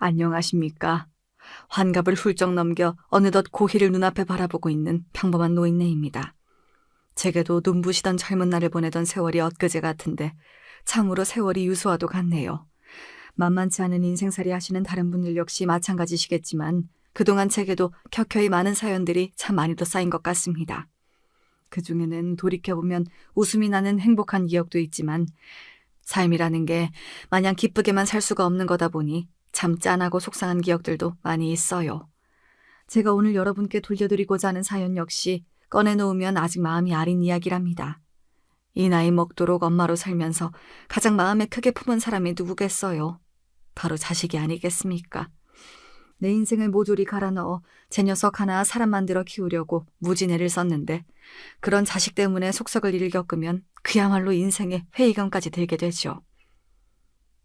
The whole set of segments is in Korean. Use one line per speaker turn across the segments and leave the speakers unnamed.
안녕하십니까. 환갑을 훌쩍 넘겨 어느덧 고희를 눈앞에 바라보고 있는 평범한 노인네입니다. 제게도 눈부시던 젊은 날을 보내던 세월이 엊그제 같은데 참으로 세월이 유수와도 같네요. 만만치 않은 인생살이 하시는 다른 분들 역시 마찬가지시겠지만 그동안 제게도 켜켜이 많은 사연들이 참 많이도 쌓인 것 같습니다. 그중에는 돌이켜보면 웃음이 나는 행복한 기억도 있지만 삶이라는 게 마냥 기쁘게만 살 수가 없는 거다 보니 참 짠하고 속상한 기억들도 많이 있어요. 제가 오늘 여러분께 돌려드리고자 하는 사연 역시 꺼내놓으면 아직 마음이 아린 이야기랍니다. 이 나이 먹도록 엄마로 살면서 가장 마음에 크게 품은 사람이 누구겠어요? 바로 자식이 아니겠습니까? 내 인생을 모조리 갈아 넣어 제 녀석 하나 사람 만들어 키우려고 무진애를 썼는데 그런 자식 때문에 속썩을 일을 겪으면 그야말로 인생에 회의감까지 들게 되죠.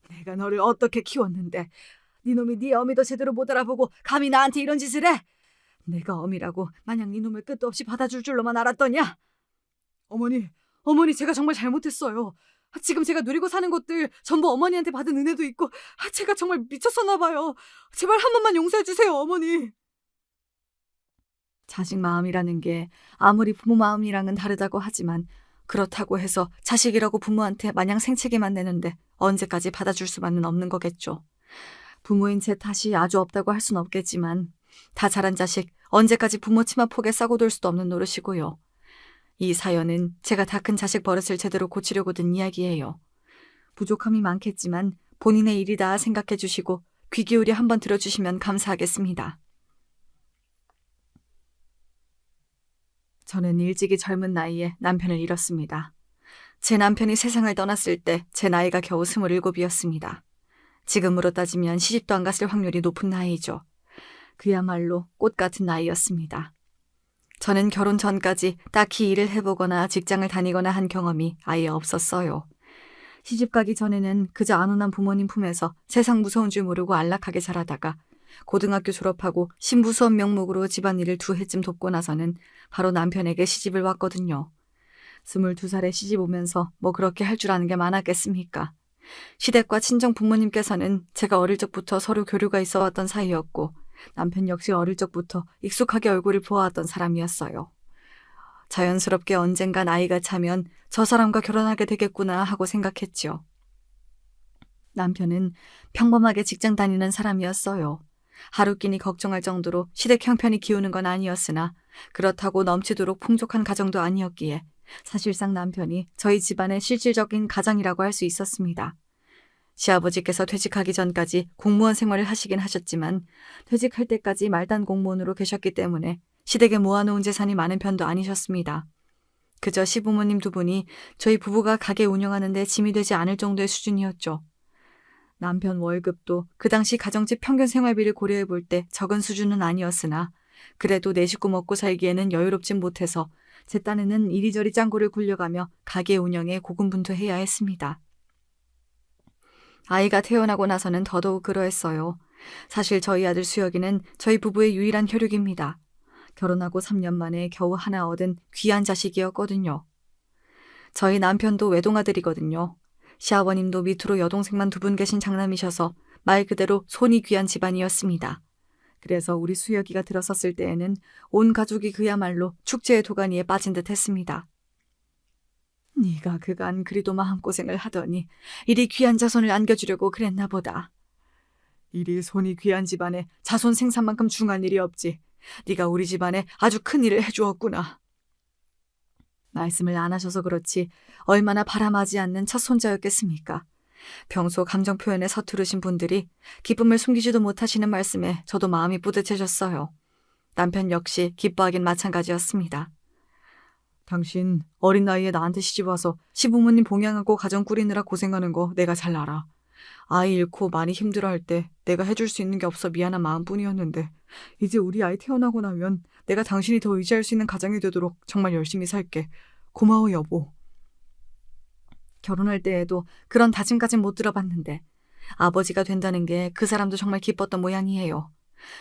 내가 너를 어떻게 키웠는데 네 놈이 네 어미도 제대로 못 알아보고 감히 나한테 이런 짓을 해? 내가 어미라고 마냥 네 놈을 끝도 없이 받아줄 줄로만 알았더냐? 어머니 제가 정말 잘못했어요. 지금 제가 누리고 사는 것들 전부 어머니한테 받은 은혜도 있고 제가 정말 미쳤었나 봐요. 제발 한 번만 용서해 주세요, 어머니. 자식 마음이라는 게 아무리 부모 마음이랑은 다르다고 하지만 그렇다고 해서 자식이라고 부모한테 마냥 생채기만 내는데 언제까지 받아줄 수만은 없는 거겠죠. 부모인 제 탓이 아주 없다고 할 순 없겠지만 다 자란 자식 언제까지 부모 치마 폭에 싸고 돌 수도 없는 노릇이고요. 이 사연은 제가 다 큰 자식 버릇을 제대로 고치려고 든 이야기예요. 부족함이 많겠지만 본인의 일이다 생각해 주시고 귀 기울여 한번 들어주시면 감사하겠습니다. 저는 일찍이 젊은 나이에 남편을 잃었습니다. 제 남편이 세상을 떠났을 때 제 나이가 겨우 27이었습니다. 지금으로 따지면 시집도 안 갔을 확률이 높은 나이죠. 그야말로 꽃 같은 나이였습니다. 저는 결혼 전까지 딱히 일을 해보거나 직장을 다니거나 한 경험이 아예 없었어요. 시집 가기 전에는 그저 안온한 부모님 품에서 세상 무서운 줄 모르고 안락하게 자라다가 고등학교 졸업하고 신부 수업 명목으로 집안일을 2해쯤 돕고 나서는 바로 남편에게 시집을 왔거든요. 22살에 시집 오면서 뭐 그렇게 할 줄 아는 게 많았겠습니까? 시댁과 친정 부모님께서는 제가 어릴 적부터 서로 교류가 있어 왔던 사이였고 남편 역시 어릴 적부터 익숙하게 얼굴을 보아왔던 사람이었어요. 자연스럽게 언젠가 나이가 차면 저 사람과 결혼하게 되겠구나 하고 생각했죠. 남편은 평범하게 직장 다니는 사람이었어요. 하루 끼니 걱정할 정도로 시댁 형편이 기우는 건 아니었으나 그렇다고 넘치도록 풍족한 가정도 아니었기에 사실상 남편이 저희 집안의 실질적인 가장이라고 할 수 있었습니다. 시아버지께서 퇴직하기 전까지 공무원 생활을 하시긴 하셨지만 퇴직할 때까지 말단 공무원으로 계셨기 때문에 시댁에 모아놓은 재산이 많은 편도 아니셨습니다. 그저 시부모님 2분이 저희 부부가 가게 운영하는 데 짐이 되지 않을 정도의 수준이었죠. 남편 월급도 그 당시 가정집 평균 생활비를 고려해 볼 때 적은 수준은 아니었으나 그래도 내 식구 먹고 살기에는 여유롭진 못해서 제 딴에는 이리저리 짱구를 굴려가며 가게 운영에 고군분투해야 했습니다. 아이가 태어나고 나서는 더더욱 그러했어요. 사실 저희 아들 수혁이는 저희 부부의 유일한 혈육입니다. 결혼하고 3년 만에 겨우 하나 얻은 귀한 자식이었거든요. 저희 남편도 외동아들이거든요. 시아버님도 밑으로 여동생만 2분 계신 장남이셔서 말 그대로 손이 귀한 집안이었습니다. 그래서 우리 수혁이가 들어섰을 때에는 온 가족이 그야말로 축제의 도가니에 빠진 듯 했습니다. 네가 그간 그리도 마음고생을 하더니 이리 귀한 자손을 안겨주려고 그랬나 보다. 이리 손이 귀한 집안에 자손 생산만큼 중한 일이 없지. 네가 우리 집안에 아주 큰 일을 해주었구나. 말씀을 안 하셔서 그렇지 얼마나 바람하지 않는 첫 손자였겠습니까? 평소 감정 표현에 서투르신 분들이 기쁨을 숨기지도 못하시는 말씀에 저도 마음이 뿌듯해졌어요. 남편 역시 기뻐하긴 마찬가지였습니다. 당신 어린 나이에 나한테 시집와서 시부모님 봉양하고 가정 꾸리느라 고생하는 거 내가 잘 알아. 아이 잃고 많이 힘들어할 때 내가 해줄 수 있는 게 없어 미안한 마음뿐이었는데 이제 우리 아이 태어나고 나면 내가 당신이 더 의지할 수 있는 가장이 되도록 정말 열심히 살게. 고마워 여보. 결혼할 때에도 그런 다짐까진 못 들어봤는데 아버지가 된다는 게 그 사람도 정말 기뻤던 모양이에요.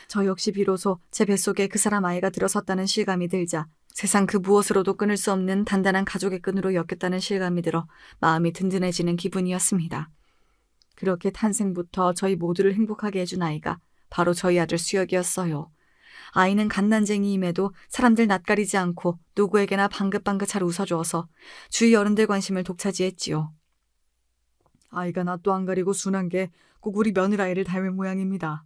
저 역시 비로소 제 뱃속에 그 사람 아이가 들어섰다는 실감이 들자 세상 그 무엇으로도 끊을 수 없는 단단한 가족의 끈으로 엮였다는 실감이 들어 마음이 든든해지는 기분이었습니다. 그렇게 탄생부터 저희 모두를 행복하게 해준 아이가 바로 저희 아들 수혁이었어요. 아이는 갓난쟁이임에도 사람들 낯가리지 않고 누구에게나 방긋방긋 잘 웃어주어서 주위 어른들 관심을 독차지했지요. 아이가 낯도 안 가리고 순한 게 꼭 우리 며느라이를 닮은 모양입니다.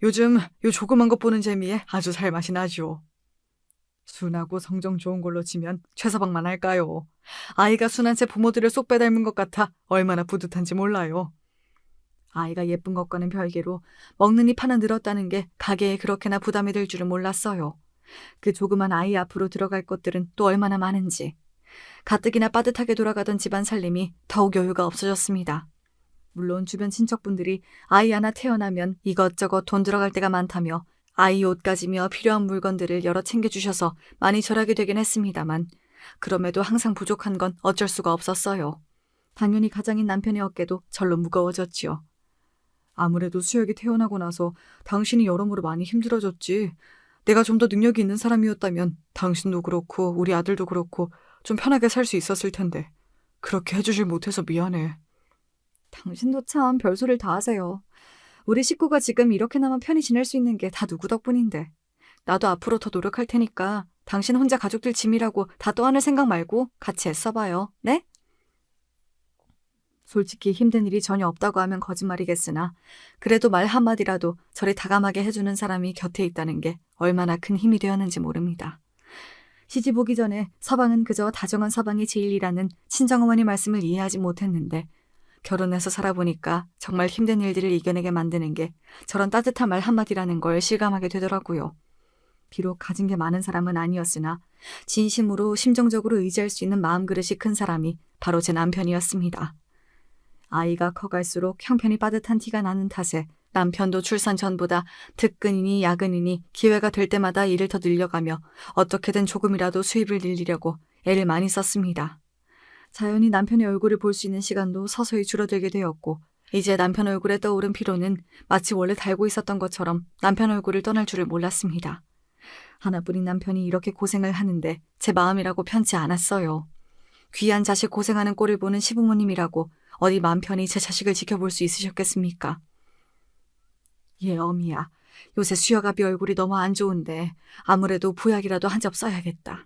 요즘 요 조그만 것 보는 재미에 아주 살맛이 나죠. 순하고 성정 좋은 걸로 치면 최서방만 할까요? 아이가 순한 채 부모들을 쏙 빼닮은 것 같아 얼마나 뿌듯한지 몰라요. 아이가 예쁜 것과는 별개로 먹는 입 하나 늘었다는 게 가게에 그렇게나 부담이 될 줄은 몰랐어요. 그 조그만 아이 앞으로 들어갈 것들은 또 얼마나 많은지. 가뜩이나 빠듯하게 돌아가던 집안 살림이 더욱 여유가 없어졌습니다. 물론 주변 친척분들이 아이 하나 태어나면 이것저것 돈 들어갈 때가 많다며 아이 옷가지며 필요한 물건들을 여러 챙겨주셔서 많이 절하게 되긴 했습니다만 그럼에도 항상 부족한 건 어쩔 수가 없었어요. 당연히 가장인 남편의 어깨도 절로 무거워졌지요. 아무래도 수혁이 태어나고 나서 당신이 여러모로 많이 힘들어졌지. 내가 좀 더 능력이 있는 사람이었다면 당신도 그렇고 우리 아들도 그렇고 좀 편하게 살 수 있었을 텐데 그렇게 해주질 못해서 미안해. 당신도 참 별소리를 다 하세요. 우리 식구가 지금 이렇게나마 편히 지낼 수 있는 게 다 누구 덕분인데. 나도 앞으로 더 노력할 테니까 당신 혼자 가족들 짐이라고 다 떠안을 생각 말고 같이 애써봐요. 네? 솔직히 힘든 일이 전혀 없다고 하면 거짓말이겠으나 그래도 말 한마디라도 저리 다감하게 해주는 사람이 곁에 있다는 게 얼마나 큰 힘이 되었는지 모릅니다. 시집 오기 전에 서방은 그저 다정한 서방이 제일이라는 친정어머니 말씀을 이해하지 못했는데 결혼해서 살아보니까 정말 힘든 일들을 이겨내게 만드는 게 저런 따뜻한 말 한마디라는 걸 실감하게 되더라고요. 비록 가진 게 많은 사람은 아니었으나 진심으로 심정적으로 의지할 수 있는 마음그릇이 큰 사람이 바로 제 남편이었습니다. 아이가 커갈수록 형편이 빠듯한 티가 나는 탓에 남편도 출산 전보다 특근이니 야근이니 기회가 될 때마다 일을 더 늘려가며 어떻게든 조금이라도 수입을 늘리려고 애를 많이 썼습니다. 자연히 남편의 얼굴을 볼 수 있는 시간도 서서히 줄어들게 되었고 이제 남편 얼굴에 떠오른 피로는 마치 원래 달고 있었던 것처럼 남편 얼굴을 떠날 줄을 몰랐습니다. 하나뿐인 남편이 이렇게 고생을 하는데 제 마음이라고 편치 않았어요. 귀한 자식 고생하는 꼴을 보는 시부모님이라고 어디 맘 편히 제 자식을 지켜볼 수 있으셨겠습니까? 예, 어미야. 요새 수혁아비 얼굴이 너무 안 좋은데 아무래도 보약이라도 한 접 써야겠다.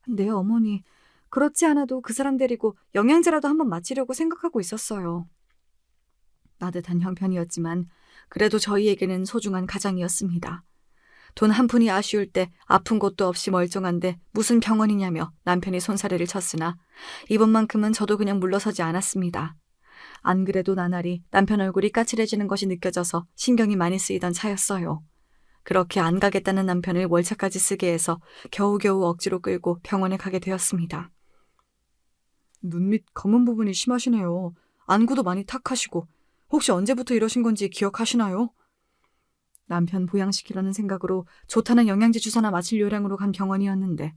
네, 어머니. 그렇지 않아도 그 사람 데리고 영양제라도 한번 맞히려고 생각하고 있었어요. 따뜻한 형편이었지만 그래도 저희에게는 소중한 가장이었습니다. 돈 한 푼이 아쉬울 때 아픈 곳도 없이 멀쩡한데 무슨 병원이냐며 남편이 손사래를 쳤으나 이번만큼은 저도 그냥 물러서지 않았습니다. 안 그래도 나날이 남편 얼굴이 까칠해지는 것이 느껴져서 신경이 많이 쓰이던 차였어요. 그렇게 안 가겠다는 남편을 월차까지 쓰게 해서 겨우겨우 억지로 끌고 병원에 가게 되었습니다. 눈 밑 검은 부분이 심하시네요. 안구도 많이 탁하시고 혹시 언제부터 이러신 건지 기억하시나요? 남편 보양시키려는 생각으로 좋다는 영양제 주사나 맞을 요량으로 간 병원이었는데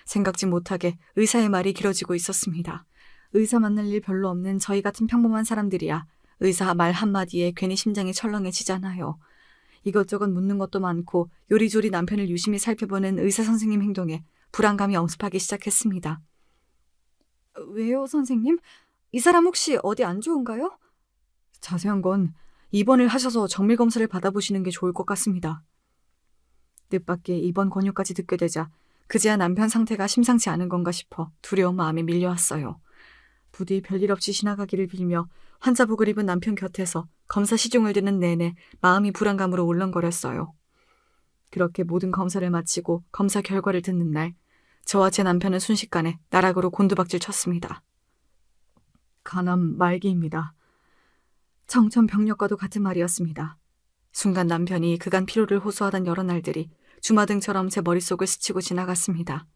생각지 못하게 의사의 말이 길어지고 있었습니다. 의사 만날 일 별로 없는 저희 같은 평범한 사람들이야 의사 말 한마디에 괜히 심장이 철렁해지잖아요. 이것저것 묻는 것도 많고 요리조리 남편을 유심히 살펴보는 의사 선생님 행동에 불안감이 엄습하기 시작했습니다. 왜요, 선생님? 이 사람 혹시 어디 안 좋은가요? 자세한 건 입원을 하셔서 정밀검사를 받아보시는 게 좋을 것 같습니다. 뜻밖의 입원 권유까지 듣게 되자 그제야 남편 상태가 심상치 않은 건가 싶어 두려운 마음이 밀려왔어요. 부디 별일 없이 지나가기를 빌며 환자복을 입은 남편 곁에서 검사 시중을 듣는 내내 마음이 불안감으로 울렁거렸어요. 그렇게 모든 검사를 마치고 검사 결과를 듣는 날 저와 제 남편은 순식간에 나락으로 곤두박질 쳤습니다. 간암 말기입니다. 청천벽력과도 같은 말이었습니다. 순간 남편이 그간 피로를 호소하던 여러 날들이 주마등처럼 제 머릿속을 스치고 지나갔습니다.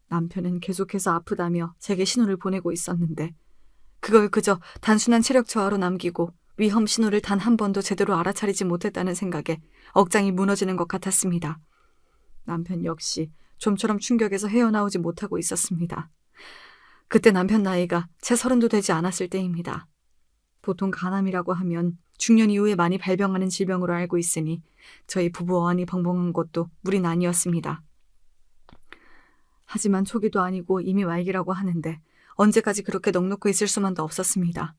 남편은 계속해서 아프다며 제게 신호를 보내고 있었는데 그걸 그저 단순한 체력 저하로 남기고 위험 신호를 단 한 번도 제대로 알아차리지 못했다는 생각에 억장이 무너지는 것 같았습니다. 남편 역시 좀처럼 충격에서 헤어나오지 못하고 있었습니다. 그때 남편 나이가 채 30도 되지 않았을 때입니다. 보통 간암이라고 하면 중년 이후에 많이 발병하는 질병으로 알고 있으니 저희 부부 어안이 벙벙한 것도 무리는 아니었습니다. 하지만 초기도 아니고 이미 말기라고 하는데 언제까지 그렇게 넋놓고 있을 수만도 없었습니다.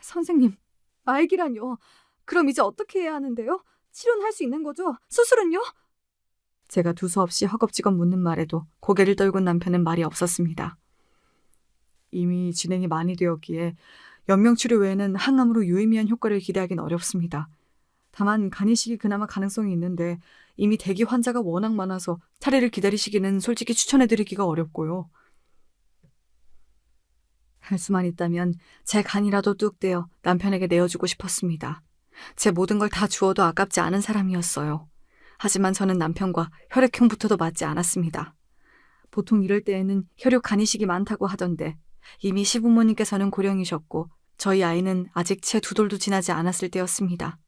선생님, 말기란요. 그럼 이제 어떻게 해야 하는데요? 치료는 할 수 있는 거죠? 수술은요? 제가 두서없이 허겁지겁 묻는 말에도 고개를 떨군 남편은 말이 없었습니다. 이미 진행이 많이 되었기에 연명치료 외에는 항암으로 유의미한 효과를 기대하긴 어렵습니다. 다만 간이식이 그나마 가능성이 있는데 이미 대기 환자가 워낙 많아서 차례를 기다리시기는 솔직히 추천해드리기가 어렵고요. 할 수만 있다면 제 간이라도 뚝 떼어 남편에게 내어주고 싶었습니다. 제 모든 걸 다 주어도 아깝지 않은 사람이었어요. 하지만 저는 남편과 혈액형부터도 맞지 않았습니다. 보통 이럴 때에는 혈육 간이식이 많다고 하던데 이미 시부모님께서는 고령이셨고 저희 아이는 아직 채 2돌도 지나지 않았을 때였습니다.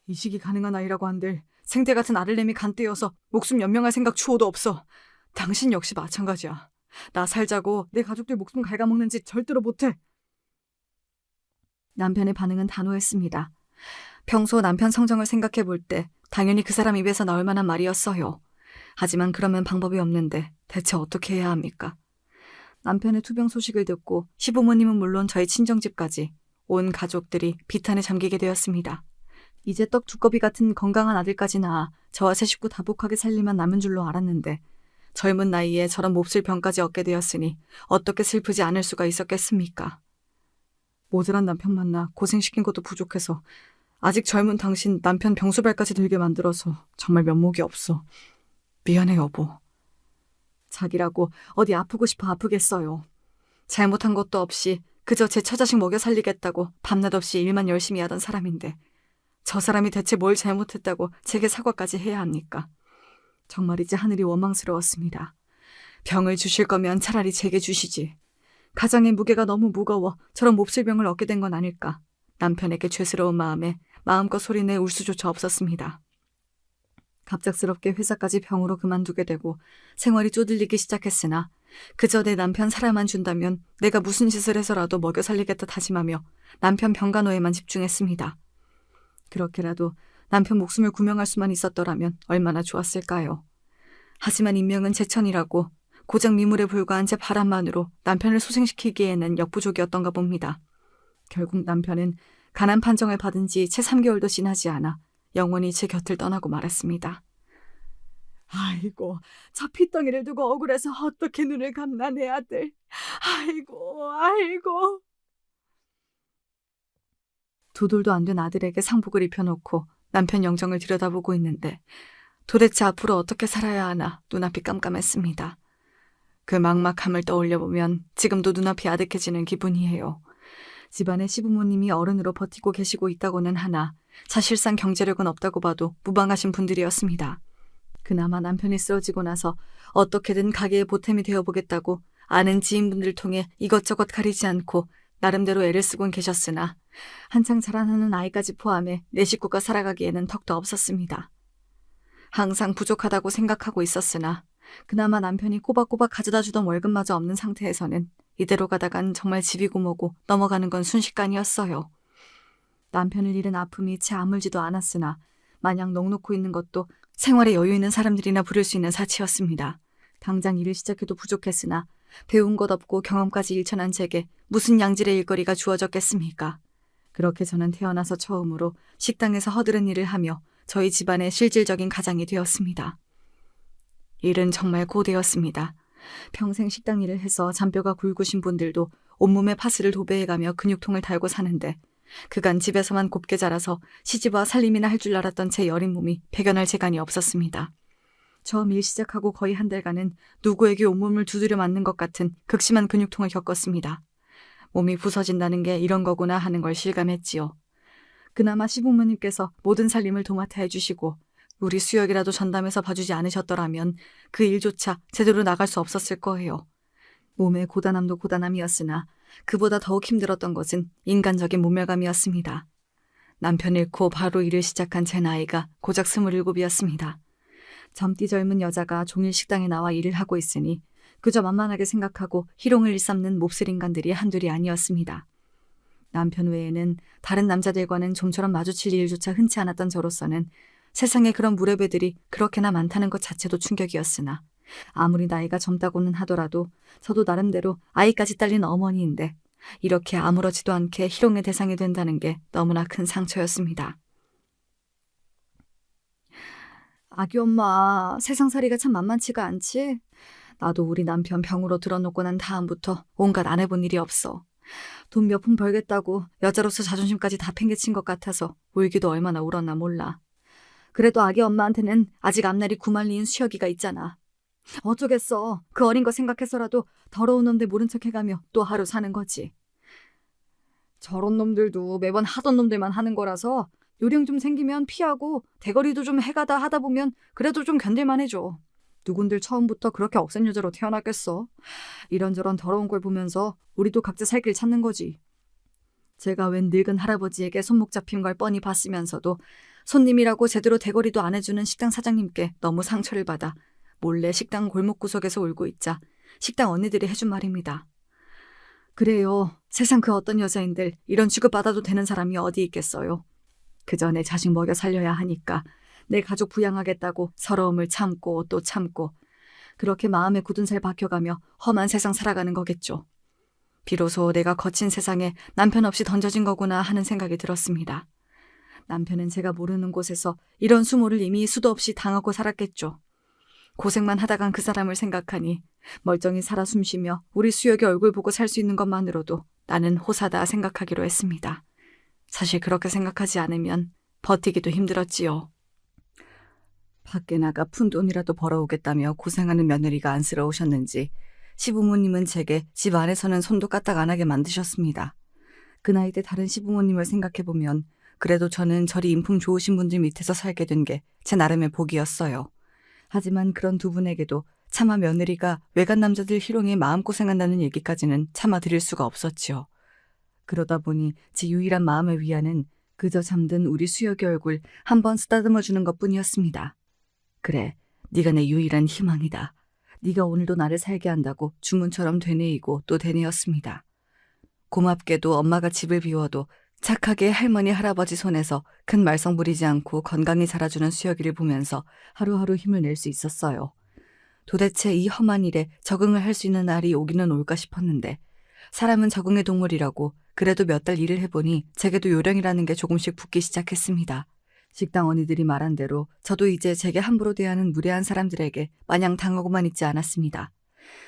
이식이 가능한 아이라고 한들 생태 같은 아들내미 간떼여서 목숨 연명할 생각 추호도 없어. 당신 역시 마찬가지야. 나 살자고 내 가족들 목숨 갉아먹는 짓 절대로 못해. 남편의 반응은 단호했습니다. 평소 남편 성정을 생각해 볼 때 당연히 그 사람 입에서 나올 만한 말이었어요. 하지만 그러면 방법이 없는데 대체 어떻게 해야 합니까? 남편의 투병 소식을 듣고 시부모님은 물론 저희 친정집까지 온 가족들이 비탄에 잠기게 되었습니다. 이제 떡 두꺼비 같은 건강한 아들까지 낳아 저와 세 식구 다복하게 살리만 남은 줄로 알았는데 젊은 나이에 저런 몹쓸 병까지 얻게 되었으니 어떻게 슬프지 않을 수가 있었겠습니까? 모자란 남편 만나 고생시킨 것도 부족해서 아직 젊은 당신 남편 병수발까지 들게 만들어서 정말 면목이 없어. 미안해 여보. 자기라고 어디 아프고 싶어 아프겠어요. 잘못한 것도 없이 그저 제 처자식 먹여 살리겠다고 밤낮 없이 일만 열심히 하던 사람인데 저 사람이 대체 뭘 잘못했다고 제게 사과까지 해야 합니까? 정말이지 하늘이 원망스러웠습니다. 병을 주실 거면 차라리 제게 주시지. 가장의 무게가 너무 무거워 저런 몹쓸 병을 얻게 된 건 아닐까. 남편에게 죄스러운 마음에 마음껏 소리내 울 수조차 없었습니다. 갑작스럽게 회사까지 병으로 그만두게 되고 생활이 쪼들리기 시작했으나 그저 내 남편 살아만 준다면 내가 무슨 짓을 해서라도 먹여 살리겠다 다짐하며 남편 병간호에만 집중했습니다. 그렇게라도 남편 목숨을 구명할 수만 있었더라면 얼마나 좋았을까요. 하지만 인명은 제천이라고 고작 미물에 불과한 제 바람만으로 남편을 소생시키기에는 역부족이었던가 봅니다. 결국 남편은 가난 판정을 받은 지 채 3개월도 지나지 않아 영원히 제 곁을 떠나고 말았습니다. 아이고, 저 핏덩이를 두고 억울해서 어떻게 눈을 감나 내 아들. 아이고. 2돌도 안 된 아들에게 상복을 입혀놓고 남편 영정을 들여다보고 있는데 도대체 앞으로 어떻게 살아야 하나 눈앞이 깜깜했습니다. 그 막막함을 떠올려보면 지금도 눈앞이 아득해지는 기분이에요. 집안의 시부모님이 어른으로 버티고 계시고 있다고는 하나 사실상 경제력은 없다고 봐도 무방하신 분들이었습니다. 그나마 남편이 쓰러지고 나서 어떻게든 가게의 보탬이 되어보겠다고 아는 지인분들 통해 이것저것 가리지 않고 나름대로 애를 쓰곤 계셨으나 한창 자라나는 아이까지 포함해 내 식구가 살아가기에는 턱도 없었습니다. 항상 부족하다고 생각하고 있었으나 그나마 남편이 꼬박꼬박 가져다주던 월급마저 없는 상태에서는 이대로 가다간 정말 집이고 뭐고 넘어가는 건 순식간이었어요. 남편을 잃은 아픔이 채 아물지도 않았으나 마냥 넋놓고 있는 것도 생활에 여유 있는 사람들이나 부를 수 있는 사치였습니다. 당장 일을 시작해도 부족했으나 배운 것 없고 경험까지 일천한 제게 무슨 양질의 일거리가 주어졌겠습니까? 그렇게 저는 태어나서 처음으로 식당에서 허드렛 일을 하며 저희 집안의 실질적인 가장이 되었습니다. 일은 정말 고되었습니다. 평생 식당 일을 해서 잔뼈가 굵으신 분들도 온몸에 파스를 도배해가며 근육통을 달고 사는데 그간 집에서만 곱게 자라서 시집와 살림이나 할 줄 알았던 제 여린 몸이 배견할 재간이 없었습니다. 처음 일 시작하고 거의 한 달간은 누구에게 온몸을 두드려 맞는 것 같은 극심한 근육통을 겪었습니다. 몸이 부서진다는 게 이런 거구나 하는 걸 실감했지요. 그나마 시부모님께서 모든 살림을 도맡아 해주시고 우리 수혁이라도 전담해서 봐주지 않으셨더라면 그 일조차 제대로 나갈 수 없었을 거예요. 몸의 고단함도 고단함이었으나 그보다 더욱 힘들었던 것은 인간적인 모멸감이었습니다. 남편 잃고 바로 일을 시작한 제 나이가 고작 27이었습니다. 젊디 젊은 여자가 종일 식당에 나와 일을 하고 있으니 그저 만만하게 생각하고 희롱을 일삼는 몹쓸 인간들이 한둘이 아니었습니다. 남편 외에는 다른 남자들과는 좀처럼 마주칠 일조차 흔치 않았던 저로서는 세상에 그런 무례배들이 그렇게나 많다는 것 자체도 충격이었으나 아무리 나이가 젊다고는 하더라도 저도 나름대로 아이까지 딸린 어머니인데 이렇게 아무렇지도 않게 희롱의 대상이 된다는 게 너무나 큰 상처였습니다. 아기 엄마, 세상살이가 참 만만치가 않지? 나도 우리 남편 병으로 들어놓고 난 다음부터 온갖 안 해본 일이 없어. 돈 몇 푼 벌겠다고 여자로서 자존심까지 다 팽개친 것 같아서 울기도 얼마나 울었나 몰라. 그래도 아기 엄마한테는 아직 앞날이 구말리인 수혁이가 있잖아. 어쩌겠어. 그 어린 거 생각해서라도 더러운 놈들 모른 척 해가며 또 하루 사는 거지. 저런 놈들도 매번 하던 놈들만 하는 거라서 요령 좀 생기면 피하고 대거리도 좀 해가다 하다 보면 그래도 좀 견딜만 해줘. 누군들 처음부터 그렇게 억센 여자로 태어났겠어. 이런저런 더러운 걸 보면서 우리도 각자 살 길 찾는 거지. 제가 웬 늙은 할아버지에게 손목 잡힌 걸 뻔히 봤으면서도 손님이라고 제대로 대거리도 안 해주는 식당 사장님께 너무 상처를 받아 몰래 식당 골목구석에서 울고 있자 식당 언니들이 해준 말입니다. 그래요. 세상 그 어떤 여자인들 이런 취급받아도 되는 사람이 어디 있겠어요. 그저 내 자식 먹여 살려야 하니까 내 가족 부양하겠다고 서러움을 참고 또 참고 그렇게 마음에 굳은 살 박혀가며 험한 세상 살아가는 거겠죠. 비로소 내가 거친 세상에 남편 없이 던져진 거구나 하는 생각이 들었습니다. 남편은 제가 모르는 곳에서 이런 수모를 이미 수도 없이 당하고 살았겠죠. 고생만 하다간 그 사람을 생각하니 멀쩡히 살아 숨쉬며 우리 수혁의 얼굴 보고 살 수 있는 것만으로도 나는 호사다 생각하기로 했습니다. 사실 그렇게 생각하지 않으면 버티기도 힘들었지요. 밖에 나가 푼돈이라도 벌어오겠다며 고생하는 며느리가 안쓰러우셨는지 시부모님은 제게 집 안에서는 손도 까딱 안 하게 만드셨습니다. 그 나이 때 다른 시부모님을 생각해보면 그래도 저는 저리 인품 좋으신 분들 밑에서 살게 된 게 제 나름의 복이었어요. 하지만 그런 두 분에게도 차마 며느리가 외간 남자들 희롱에 마음고생한다는 얘기까지는 참아드릴 수가 없었지요. 그러다 보니 제 유일한 마음의 위안은 그저 잠든 우리 수혁의 얼굴 한번 쓰다듬어주는 것뿐이었습니다. 그래, 네가 내 유일한 희망이다. 네가 오늘도 나를 살게 한다고 주문처럼 되뇌이고 또 되뇌었습니다. 고맙게도 엄마가 집을 비워도 착하게 할머니 할아버지 손에서 큰 말썽 부리지 않고 건강히 자라주는 수혁이를 보면서 하루하루 힘을 낼 수 있었어요. 도대체 이 험한 일에 적응을 할 수 있는 날이 오기는 올까 싶었는데 사람은 적응의 동물이라고 그래도 몇 달 일을 해보니 제게도 요령이라는 게 조금씩 붙기 시작했습니다. 식당 언니들이 말한 대로 저도 이제 제게 함부로 대하는 무례한 사람들에게 마냥 당하고만 있지 않았습니다.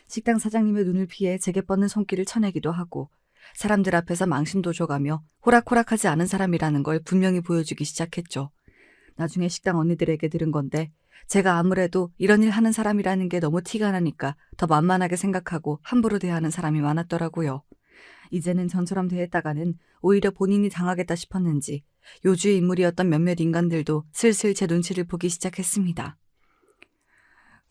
식당 사장님의 눈을 피해 제게 뻗는 손길을 쳐내기도 하고 사람들 앞에서 망신도 줘가며 호락호락하지 않은 사람이라는 걸 분명히 보여주기 시작했죠. 나중에 식당 언니들에게 들은 건데 제가 아무래도 이런 일 하는 사람이라는 게 너무 티가 나니까 더 만만하게 생각하고 함부로 대하는 사람이 많았더라고요. 이제는 전처럼 대했다가는 오히려 본인이 당하겠다 싶었는지 요주의 인물이었던 몇몇 인간들도 슬슬 제 눈치를 보기 시작했습니다.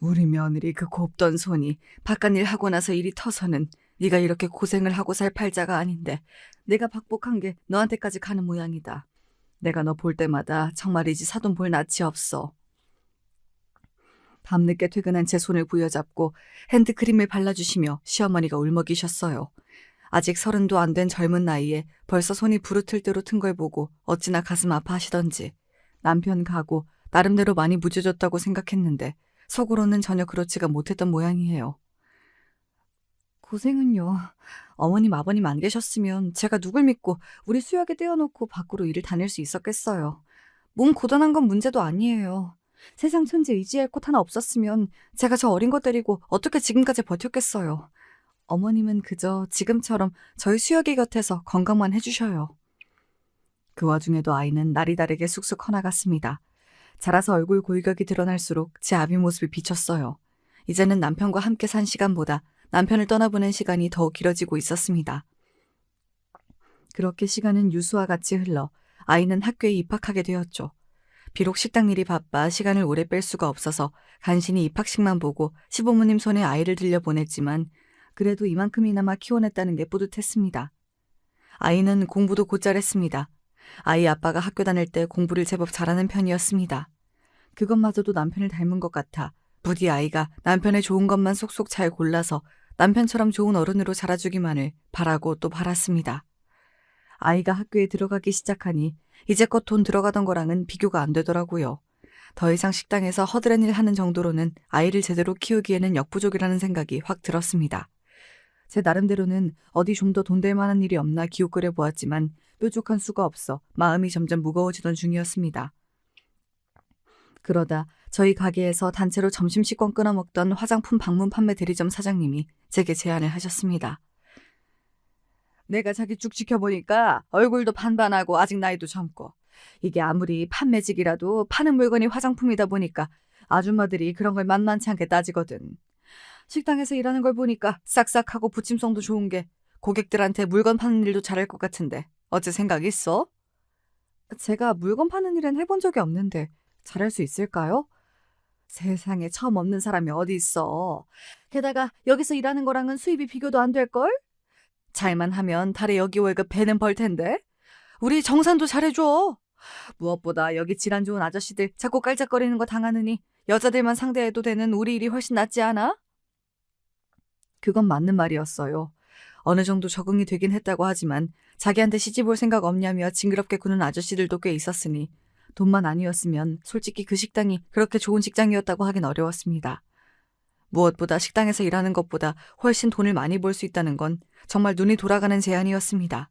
우리 며느리 그 곱던 손이 바깥일 하고 나서 일이 터서는 네가 이렇게 고생을 하고 살 팔자가 아닌데 내가 박복한 게 너한테까지 가는 모양이다. 내가 너 볼 때마다 정말이지 사돈 볼 낯이 없어. 밤늦게 퇴근한 제 손을 부여잡고 핸드크림을 발라주시며 시어머니가 울먹이셨어요. 아직 30도 안 된 젊은 나이에 벌써 손이 부르틀 대로 튼 걸 보고 어찌나 가슴 아파하시던지 남편 가고 나름대로 많이 무뎌졌다고 생각했는데 속으로는 전혀 그렇지가 못했던 모양이에요. 고생은요. 어머님 아버님 안 계셨으면 제가 누굴 믿고 우리 수혁에 떼어놓고 밖으로 일을 다닐 수 있었겠어요. 몸 고단한 건 문제도 아니에요. 세상 천지 의지할 곳 하나 없었으면 제가 저 어린 거 데리고 어떻게 지금까지 버텼겠어요. 어머님은 그저 지금처럼 저희 수혁이 곁에서 건강만 해주셔요. 그 와중에도 아이는 날이 다르게 쑥쑥 커나갔습니다. 자라서 얼굴 골격이 드러날수록 제 아비 모습이 비쳤어요. 이제는 남편과 함께 산 시간보다 남편을 떠나보낸 시간이 더욱 길어지고 있었습니다. 그렇게 시간은 유수와 같이 흘러 아이는 학교에 입학하게 되었죠. 비록 식당 일이 바빠 시간을 오래 뺄 수가 없어서 간신히 입학식만 보고 시부모님 손에 아이를 들려보냈지만 그래도 이만큼이나마 키워냈다는 게 뿌듯했습니다. 아이는 공부도 곧잘 했습니다. 아이 아빠가 학교 다닐 때 공부를 제법 잘하는 편이었습니다. 그것마저도 남편을 닮은 것 같아 부디 아이가 남편의 좋은 것만 속속 잘 골라서 남편처럼 좋은 어른으로 자라주기만을 바라고 또 바랐습니다. 아이가 학교에 들어가기 시작하니 이제껏 돈 들어가던 거랑은 비교가 안 되더라고요. 더 이상 식당에서 허드렛 일 하는 정도로는 아이를 제대로 키우기에는 역부족이라는 생각이 확 들었습니다. 제 나름대로는 어디 좀 더 돈 될 만한 일이 없나 기웃거려 보았지만 뾰족한 수가 없어 마음이 점점 무거워지던 중이었습니다. 그러다 저희 가게에서 단체로 점심식권 끊어먹던 화장품 방문 판매 대리점 사장님이 제게 제안을 하셨습니다. 내가 자기 쭉 지켜보니까 얼굴도 반반하고 아직 나이도 젊고 이게 아무리 판매직이라도 파는 물건이 화장품이다 보니까 아줌마들이 그런 걸 만만치 않게 따지거든. 식당에서 일하는 걸 보니까 싹싹하고 부침성도 좋은 게 고객들한테 물건 파는 일도 잘할 것 같은데 어째 생각 있어? 제가 물건 파는 일은 해본 적이 없는데 잘할 수 있을까요? 세상에 처음 없는 사람이 어디 있어. 게다가 여기서 일하는 거랑은 수입이 비교도 안 될걸? 잘만 하면 달에 여기 월급 배는 벌 텐데. 우리 정산도 잘해줘. 무엇보다 여기 질환 좋은 아저씨들 자꾸 깔짝거리는 거 당하느니 여자들만 상대해도 되는 우리 일이 훨씬 낫지 않아? 그건 맞는 말이었어요. 어느 정도 적응이 되긴 했다고 하지만 자기한테 시집 올 생각 없냐며 징그럽게 구는 아저씨들도 꽤 있었으니 돈만 아니었으면 솔직히 그 식당이 그렇게 좋은 직장이었다고 하긴 어려웠습니다. 무엇보다 식당에서 일하는 것보다 훨씬 돈을 많이 벌 수 있다는 건 정말 눈이 돌아가는 제안이었습니다.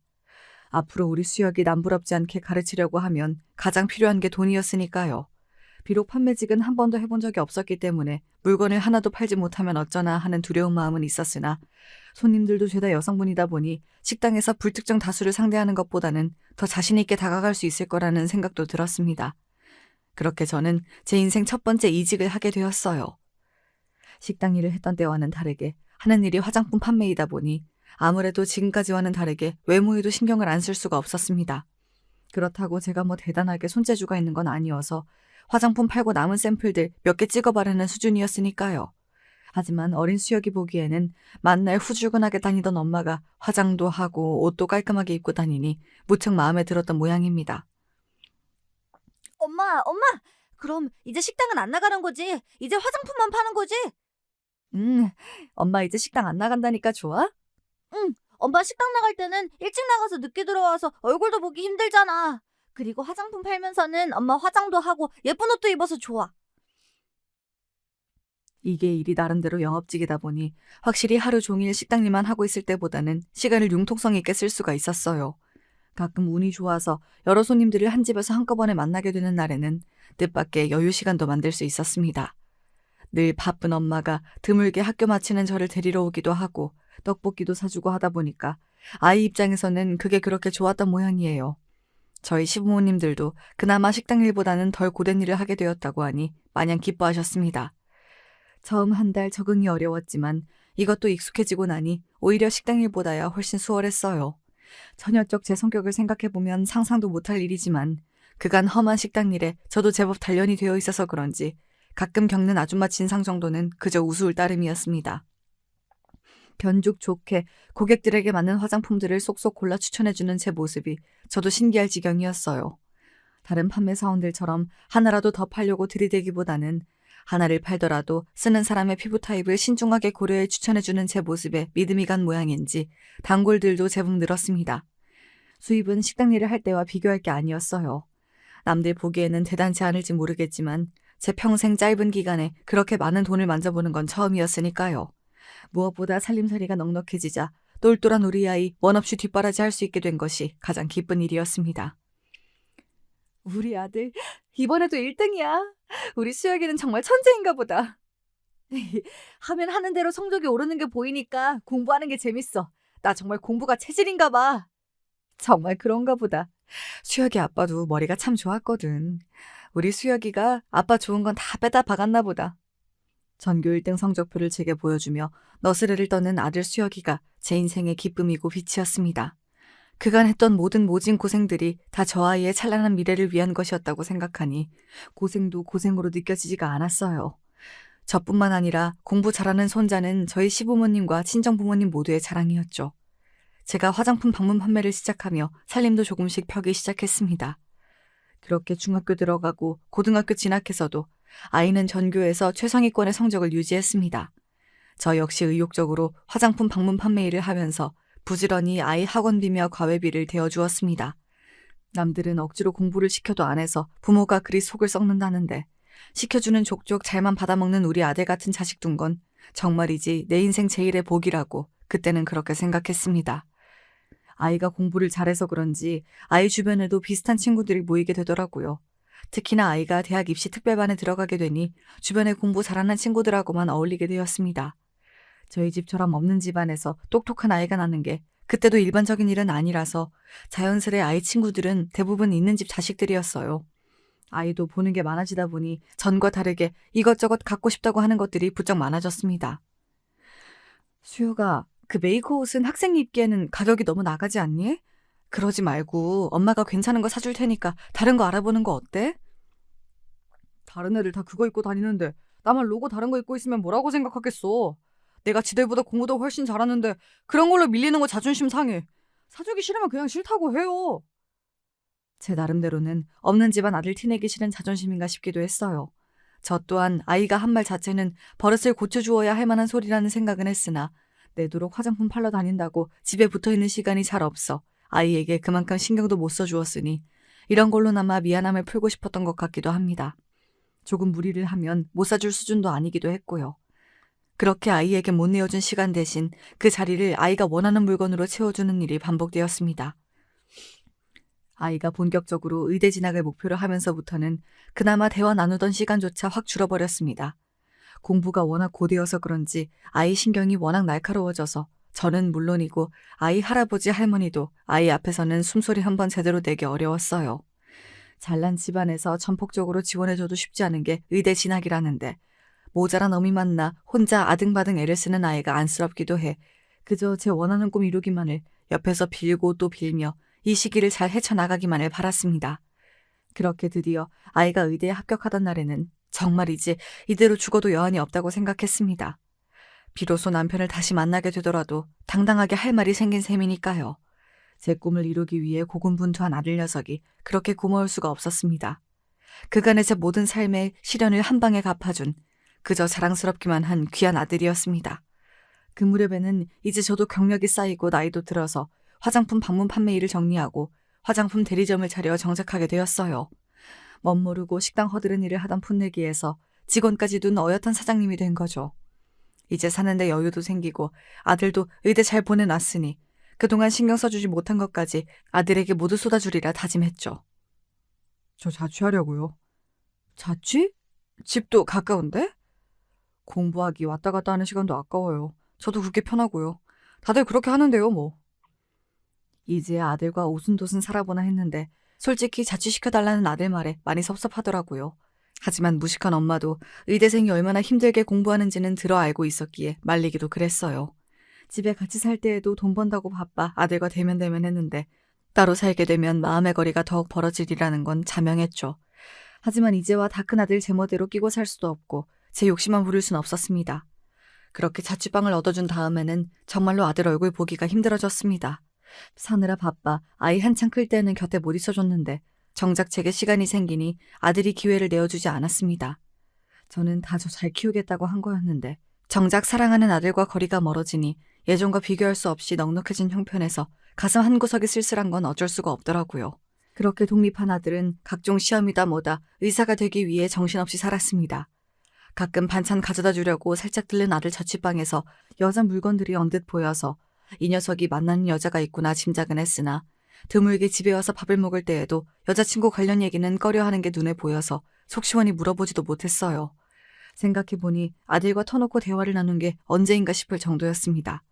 앞으로 우리 수혁이 남부럽지 않게 가르치려고 하면 가장 필요한 게 돈이었으니까요. 비록 판매직은 한 번도 해본 적이 없었기 때문에 물건을 하나도 팔지 못하면 어쩌나 하는 두려운 마음은 있었으나 손님들도 죄다 여성분이다 보니 식당에서 불특정 다수를 상대하는 것보다는 더 자신 있게 다가갈 수 있을 거라는 생각도 들었습니다. 그렇게 저는 제 인생 첫 번째 이직을 하게 되었어요. 식당 일을 했던 때와는 다르게 하는 일이 화장품 판매이다 보니 아무래도 지금까지와는 다르게 외모에도 신경을 안 쓸 수가 없었습니다. 그렇다고 제가 뭐 대단하게 손재주가 있는 건 아니어서 화장품 팔고 남은 샘플들 몇 개 찍어 바르는 수준이었으니까요. 하지만 어린 수혁이 보기에는 만날 후줄근하게 다니던 엄마가 화장도 하고 옷도 깔끔하게 입고 다니니 무척 마음에 들었던 모양입니다.
엄마! 그럼 이제 식당은 안 나가는 거지? 이제 화장품만 파는 거지?
엄마 이제 식당 안 나간다니까 좋아?
응, 엄마 식당 나갈 때는 일찍 나가서 늦게 들어와서 얼굴도 보기 힘들잖아. 그리고 화장품 팔면서는 엄마 화장도 하고 예쁜 옷도 입어서 좋아.
이게 일이 나름대로 영업직이다 보니 확실히 하루 종일 식당 일만 하고 있을 때보다는 시간을 융통성 있게 쓸 수가 있었어요. 가끔 운이 좋아서 여러 손님들을 한 집에서 한꺼번에 만나게 되는 날에는 뜻밖의 여유 시간도 만들 수 있었습니다. 늘 바쁜 엄마가 드물게 학교 마치는 저를 데리러 오기도 하고 떡볶이도 사주고 하다 보니까 아이 입장에서는 그게 그렇게 좋았던 모양이에요. 저희 시부모님들도 그나마 식당 일보다는 덜 고된 일을 하게 되었다고 하니 마냥 기뻐하셨습니다. 처음 한 달 적응이 어려웠지만 이것도 익숙해지고 나니 오히려 식당 일보다야 훨씬 수월했어요. 처녀적 제 성격을 생각해보면 상상도 못할 일이지만 그간 험한 식당 일에 저도 제법 단련이 되어 있어서 그런지 가끔 겪는 아줌마 진상 정도는 그저 우스울 따름이었습니다. 견죽 좋게 고객들에게 맞는 화장품들을 쏙쏙 골라 추천해주는 제 모습이 저도 신기할 지경이었어요. 다른 판매 사원들처럼 하나라도 더 팔려고 들이대기보다는 하나를 팔더라도 쓰는 사람의 피부 타입을 신중하게 고려해 추천해주는 제 모습에 믿음이 간 모양인지 단골들도 제법 늘었습니다. 수입은 식당 일을 할 때와 비교할 게 아니었어요. 남들 보기에는 대단치 않을지 모르겠지만 제 평생 짧은 기간에 그렇게 많은 돈을 만져보는 건 처음이었으니까요. 무엇보다 살림살이가 넉넉해지자 똘똘한 우리 아이 원 없이 뒷바라지 할 수 있게 된 것이 가장 기쁜 일이었습니다. 우리 아들 이번에도 1등이야. 우리 수혁이는 정말 천재인가 보다.
하면 하는 대로 성적이 오르는 게 보이니까 공부하는 게 재밌어. 나 정말 공부가 체질인가 봐.
정말 그런가 보다. 수혁이 아빠도 머리가 참 좋았거든. 우리 수혁이가 아빠 좋은 건 다 빼다 박았나 보다. 전교 1등 성적표를 제게 보여주며 너스레를 떠는 아들 수혁이가 제 인생의 기쁨이고 빛이었습니다. 그간 했던 모든 모진 고생들이 다 저 아이의 찬란한 미래를 위한 것이었다고 생각하니 고생도 고생으로 느껴지지가 않았어요. 저뿐만 아니라 공부 잘하는 손자는 저희 시부모님과 친정부모님 모두의 자랑이었죠. 제가 화장품 방문 판매를 시작하며 살림도 조금씩 펴기 시작했습니다. 그렇게 중학교 들어가고 고등학교 진학해서도 아이는 전교에서 최상위권의 성적을 유지했습니다. 저 역시 의욕적으로 화장품 방문 판매 일을 하면서 부지런히 아이 학원비며 과외비를 대어주었습니다. 남들은 억지로 공부를 시켜도 안 해서 부모가 그리 속을 썩는다는데 시켜주는 족족 잘만 받아먹는 우리 아들 같은 자식 둔 건 정말이지 내 인생 제일의 복이라고 그때는 그렇게 생각했습니다. 아이가 공부를 잘해서 그런지 아이 주변에도 비슷한 친구들이 모이게 되더라고요. 특히나 아이가 대학 입시 특별반에 들어가게 되니 주변에 공부 잘하는 친구들하고만 어울리게 되었습니다. 저희 집처럼 없는 집안에서 똑똑한 아이가 나는 게 그때도 일반적인 일은 아니라서 자연스레 아이 친구들은 대부분 있는 집 자식들이었어요. 아이도 보는 게 많아지다 보니 전과 다르게 이것저것 갖고 싶다고 하는 것들이 부쩍 많아졌습니다. 수요가, 그 메이커 옷은 학생이 입기에는 가격이 너무 나가지 않니? 그러지 말고 엄마가 괜찮은 거 사줄 테니까 다른 거 알아보는 거 어때? 다른 애들 다 그거 입고 다니는데 나만 로고 다른 거 입고 있으면 뭐라고 생각하겠어. 내가 지들보다 공부도 훨씬 잘하는데 그런 걸로 밀리는 거 자존심 상해. 사주기 싫으면 그냥 싫다고 해요. 제 나름대로는 없는 집안 아들 티내기 싫은 자존심인가 싶기도 했어요. 저 또한 아이가 한 말 자체는 버릇을 고쳐주어야 할 만한 소리라는 생각은 했으나 내도록 화장품 팔러 다닌다고 집에 붙어있는 시간이 잘 없어 아이에게 그만큼 신경도 못 써주었으니 이런 걸로나마 미안함을 풀고 싶었던 것 같기도 합니다. 조금 무리를 하면 못 사줄 수준도 아니기도 했고요. 그렇게 아이에게 못 내어준 시간 대신 그 자리를 아이가 원하는 물건으로 채워주는 일이 반복되었습니다. 아이가 본격적으로 의대 진학을 목표로 하면서부터는 그나마 대화 나누던 시간조차 확 줄어버렸습니다. 공부가 워낙 고되어서 그런지 아이 신경이 워낙 날카로워져서 저는 물론이고 아이 할아버지 할머니도 아이 앞에서는 숨소리 한 번 제대로 내기 어려웠어요. 잘난 집안에서 전폭적으로 지원해줘도 쉽지 않은 게 의대 진학이라는데 모자란 어미 만나 혼자 아등바등 애를 쓰는 아이가 안쓰럽기도 해 그저 제 원하는 꿈 이루기만을 옆에서 빌고 또 빌며 이 시기를 잘 헤쳐나가기만을 바랐습니다. 그렇게 드디어 아이가 의대에 합격하던 날에는 정말이지 이대로 죽어도 여한이 없다고 생각했습니다. 비로소 남편을 다시 만나게 되더라도 당당하게 할 말이 생긴 셈이니까요. 제 꿈을 이루기 위해 고군분투한 아들 녀석이 그렇게 고마울 수가 없었습니다. 그간의 제 모든 삶의 시련을 한 방에 갚아준 그저 자랑스럽기만 한 귀한 아들이었습니다. 그 무렵에는 이제 저도 경력이 쌓이고 나이도 들어서 화장품 방문 판매 일을 정리하고 화장품 대리점을 차려 정착하게 되었어요. 멋모르고 식당 허드렛 일을 하던 풋내기에서 직원까지 둔 어엿한 사장님이 된 거죠. 이제 사는데 여유도 생기고 아들도 의대 잘 보내놨으니 그동안 신경 써주지 못한 것까지 아들에게 모두 쏟아주리라 다짐했죠. 저 자취하려고요. 자취? 집도 가까운데? 공부하기 왔다 갔다 하는 시간도 아까워요. 저도 그게 편하고요. 다들 그렇게 하는데요, 뭐. 이제 아들과 오순도순 살아보나 했는데 솔직히 자취시켜달라는 아들 말에 많이 섭섭하더라고요. 하지만 무식한 엄마도 의대생이 얼마나 힘들게 공부하는지는 들어 알고 있었기에 말리기도 그랬어요. 집에 같이 살 때에도 돈 번다고 바빠 아들과 대면대면했는데 따로 살게 되면 마음의 거리가 더욱 벌어지리라는 건 자명했죠. 하지만 이제와 다 큰 아들 제멋대로 끼고 살 수도 없고 제 욕심만 부릴 순 없었습니다. 그렇게 자취방을 얻어준 다음에는 정말로 아들 얼굴 보기가 힘들어졌습니다. 사느라 바빠 아이 한창 클 때는 곁에 못 있어줬는데 정작 제게 시간이 생기니 아들이 기회를 내어주지 않았습니다. 저는 다 저 잘 키우겠다고 한 거였는데 정작 사랑하는 아들과 거리가 멀어지니 예전과 비교할 수 없이 넉넉해진 형편에서 가슴 한구석이 쓸쓸한 건 어쩔 수가 없더라고요. 그렇게 독립한 아들은 각종 시험이다 뭐다 의사가 되기 위해 정신없이 살았습니다. 가끔 반찬 가져다 주려고 살짝 들른 아들 자취방에서 여자 물건들이 언뜻 보여서 이 녀석이 만나는 여자가 있구나 짐작은 했으나 드물게 집에 와서 밥을 먹을 때에도 여자친구 관련 얘기는 꺼려하는 게 눈에 보여서 속 시원히 물어보지도 못했어요. 생각해보니 아들과 터놓고 대화를 나눈 게 언제인가 싶을 정도였습니다.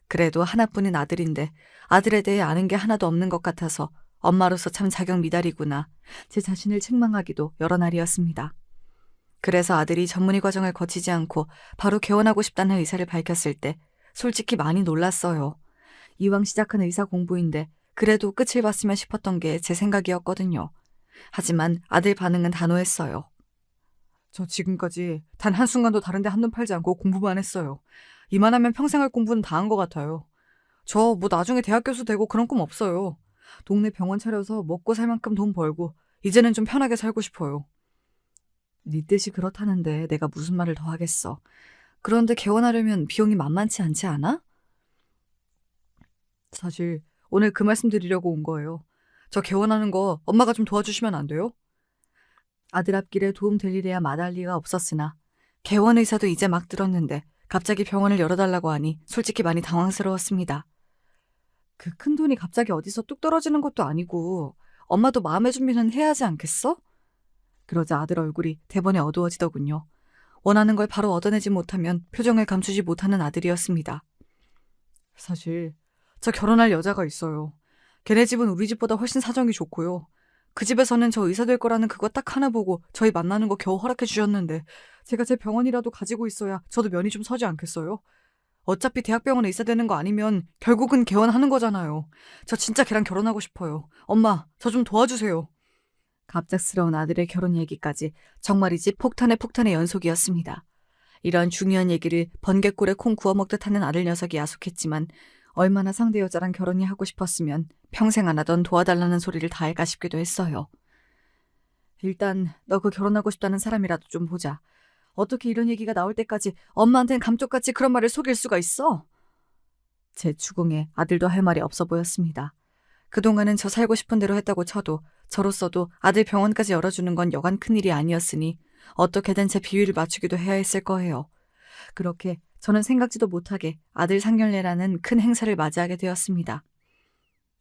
그래도 하나뿐인 아들인데 아들에 대해 아는 게 하나도 없는 것 같아서 엄마로서 참 자격 미달이구나 제 자신을 책망하기도 여러 날이었습니다. 그래서 아들이 전문의 과정을 거치지 않고 바로 개원하고 싶다는 의사를 밝혔을 때 솔직히 많이 놀랐어요. 이왕 시작한 의사 공부인데 그래도 끝을 봤으면 싶었던 게 제 생각이었거든요. 하지만 아들 반응은 단호했어요. 저 지금까지 단 한순간도 다른 데 한눈 팔지 않고 공부만 했어요. 이만하면 평생 할 공부는 다 한 것 같아요. 저 뭐 나중에 대학 교수 되고 그런 꿈 없어요. 동네 병원 차려서 먹고 살 만큼 돈 벌고 이제는 좀 편하게 살고 싶어요. 네 뜻이 그렇다는데 내가 무슨 말을 더 하겠어. 그런데 개원하려면 비용이 만만치 않지 않아? 사실 오늘 그 말씀 드리려고 온 거예요. 저 개원하는 거 엄마가 좀 도와주시면 안 돼요? 아들 앞길에 도움 될 일이야 마다할 리가 없었으나 개원 의사도 이제 막 들었는데 갑자기 병원을 열어달라고 하니 솔직히 많이 당황스러웠습니다. 그 큰 돈이 갑자기 어디서 뚝 떨어지는 것도 아니고 엄마도 마음의 준비는 해야 하지 않겠어? 그러자 아들 얼굴이 대번에 어두워지더군요. 원하는 걸 바로 얻어내지 못하면 표정을 감추지 못하는 아들이었습니다. 사실 저 결혼할 여자가 있어요. 걔네 집은 우리 집보다 훨씬 사정이 좋고요. 그 집에서는 저 의사 될 거라는 그거 딱 하나 보고 저희 만나는 거 겨우 허락해 주셨는데 제가 제 병원이라도 가지고 있어야 저도 면이 좀 서지 않겠어요? 어차피 대학병원에 있어야 되는 거 아니면 결국은 개원하는 거잖아요. 저 진짜 걔랑 결혼하고 싶어요. 엄마, 저 좀 도와주세요. 갑작스러운 아들의 결혼 얘기까지 정말이지 폭탄의 연속이었습니다. 이런 중요한 얘기를 번갯골에 콩 구워 먹듯 하는 아들 녀석이 야속했지만 얼마나 상대 여자랑 결혼이 하고 싶었으면 평생 안 하던 도와달라는 소리를 다 할까 싶기도 했어요. 일단 너 그 결혼하고 싶다는 사람이라도 좀 보자. 어떻게 이런 얘기가 나올 때까지 엄마한텐 감쪽같이 그런 말을 속일 수가 있어? 제 추궁에 아들도 할 말이 없어 보였습니다. 그동안은 저 살고 싶은 대로 했다고 쳐도 저로서도 아들 병원까지 열어주는 건 여간 큰일이 아니었으니 어떻게든 제 비위를 맞추기도 해야 했을 거예요. 그렇게 저는 생각지도 못하게 아들 상견례라는 큰 행사를 맞이하게 되었습니다.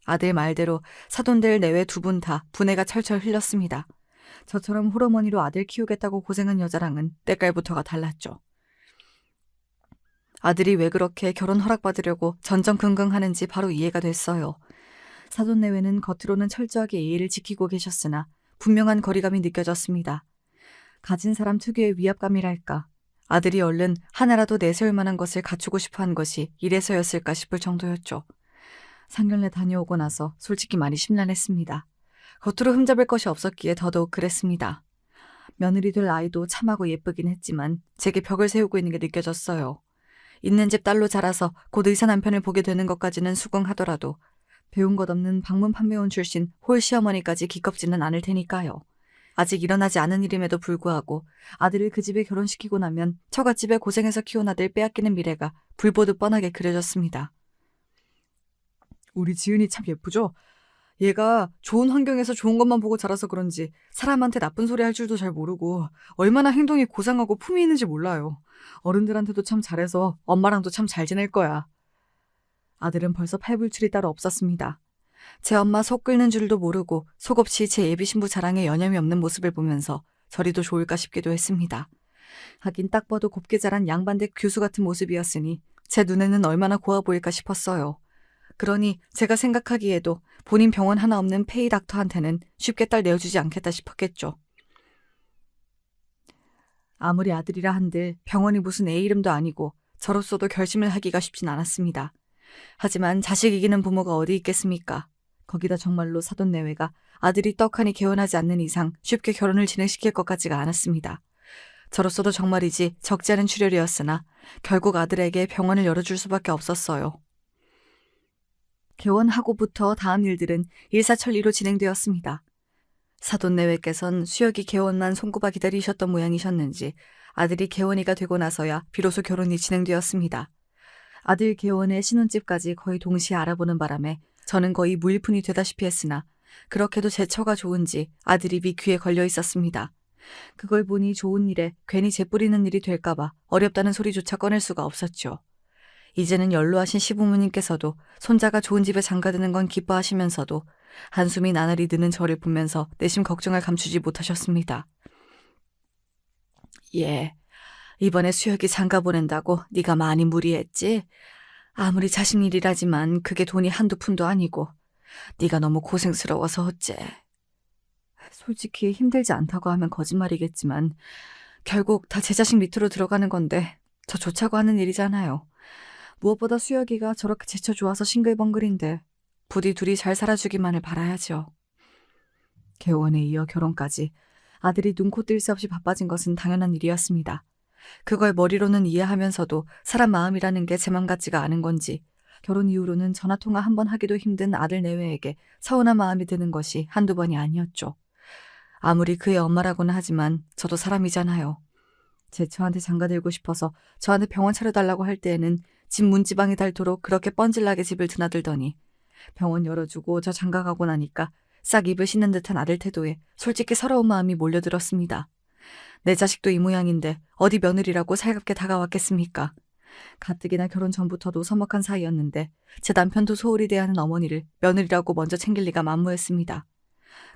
아들 말대로 사돈들 내외 두 분 다 분해가 철철 흘렸습니다. 저처럼 홀어머니로 아들 키우겠다고 고생한 여자랑은 때깔부터가 달랐죠. 아들이 왜 그렇게 결혼 허락받으려고 전전긍긍하는지 바로 이해가 됐어요. 사돈 내외는 겉으로는 철저하게 예의를 지키고 계셨으나 분명한 거리감이 느껴졌습니다. 가진 사람 특유의 위압감이랄까. 아들이 얼른 하나라도 내세울 만한 것을 갖추고 싶어한 것이 이래서였을까 싶을 정도였죠. 상견례 다녀오고 나서 솔직히 많이 심란했습니다. 겉으로 흠잡을 것이 없었기에 더더욱 그랬습니다. 며느리 될 아이도 참하고 예쁘긴 했지만 제게 벽을 세우고 있는 게 느껴졌어요. 있는 집 딸로 자라서 곧 의사 남편을 보게 되는 것까지는 수긍하더라도 배운 것 없는 방문 판매원 출신 홀 시어머니까지 기껍지는 않을 테니까요. 아직 일어나지 않은 일임에도 불구하고 아들을 그 집에 결혼시키고 나면 처갓집에 고생해서 키운 아들 빼앗기는 미래가 불보듯 뻔하게 그려졌습니다. 우리 지은이 참 예쁘죠? 얘가 좋은 환경에서 좋은 것만 보고 자라서 그런지 사람한테 나쁜 소리 할 줄도 잘 모르고 얼마나 행동이 고상하고 품위 있는지 몰라요. 어른들한테도 참 잘해서 엄마랑도 참 잘 지낼 거야. 아들은 벌써 팔불출이 따로 없었습니다. 제 엄마 속 끓는 줄도 모르고 속없이 제 예비 신부 자랑에 여념이 없는 모습을 보면서 저리도 좋을까 싶기도 했습니다. 하긴 딱 봐도 곱게 자란 양반댁 교수 같은 모습이었으니 제 눈에는 얼마나 고와 보일까 싶었어요. 그러니 제가 생각하기에도 본인 병원 하나 없는 페이 닥터한테는 쉽게 딸 내어주지 않겠다 싶었겠죠. 아무리 아들이라 한들 병원이 무슨 애 이름도 아니고 저로서도 결심을 하기가 쉽진 않았습니다. 하지만 자식 이기는 부모가 어디 있겠습니까? 거기다 정말로 사돈 내외가 아들이 떡하니 개원하지 않는 이상 쉽게 결혼을 진행시킬 것 같지가 않았습니다. 저로서도 정말이지 적지 않은 출혈이었으나 결국 아들에게 병원을 열어줄 수밖에 없었어요. 개원하고부터 다음 일들은 일사천리로 진행되었습니다. 사돈 내외께선 수혁이 개원만 손꼽아 기다리셨던 모양이셨는지 아들이 개원이가 되고 나서야 비로소 결혼이 진행되었습니다. 아들 개원의 신혼집까지 거의 동시에 알아보는 바람에 저는 거의 무일푼이 되다시피 했으나 그렇게도 제 처가 좋은지 아들 입이 귀에 걸려 있었습니다. 그걸 보니 좋은 일에 괜히 재뿌리는 일이 될까봐 어렵다는 소리조차 꺼낼 수가 없었죠. 이제는 연로하신 시부모님께서도 손자가 좋은 집에 장가드는 건 기뻐하시면서도 한숨이 나날이 드는 저를 보면서 내심 걱정을 감추지 못하셨습니다. 예, 이번에 수혁이 장가 보낸다고 네가 많이 무리했지? 아무리 자식 일이라지만 그게 돈이 한두 푼도 아니고 네가 너무 고생스러워서 어째. 솔직히 힘들지 않다고 하면 거짓말이겠지만 결국 다 제 자식 밑으로 들어가는 건데 저 좋자고 하는 일이잖아요. 무엇보다 수혁이가 저렇게 지쳐 좋아서 싱글벙글인데 부디 둘이 잘 살아주기만을 바라야죠. 개원에 이어 결혼까지 아들이 눈코 뜰 새 없이 바빠진 것은 당연한 일이었습니다. 그걸 머리로는 이해하면서도 사람 마음이라는 게 제 맘 같지가 않은 건지 결혼 이후로는 전화통화 한 번 하기도 힘든 아들 내외에게 서운한 마음이 드는 것이 한두 번이 아니었죠. 아무리 그의 엄마라고는 하지만 저도 사람이잖아요. 제 처한테 장가들고 싶어서 저한테 병원 차려달라고 할 때에는 집 문지방이 닳도록 그렇게 뻔질나게 집을 드나들더니 병원 열어주고 저 장가가고 나니까 싹 입을 씻는 듯한 아들 태도에 솔직히 서러운 마음이 몰려들었습니다. 내 자식도 이 모양인데 어디 며느리라고 살갑게 다가왔겠습니까? 가뜩이나 결혼 전부터도 서먹한 사이였는데 제 남편도 소홀히 대하는 어머니를 며느리라고 먼저 챙길 리가 만무했습니다.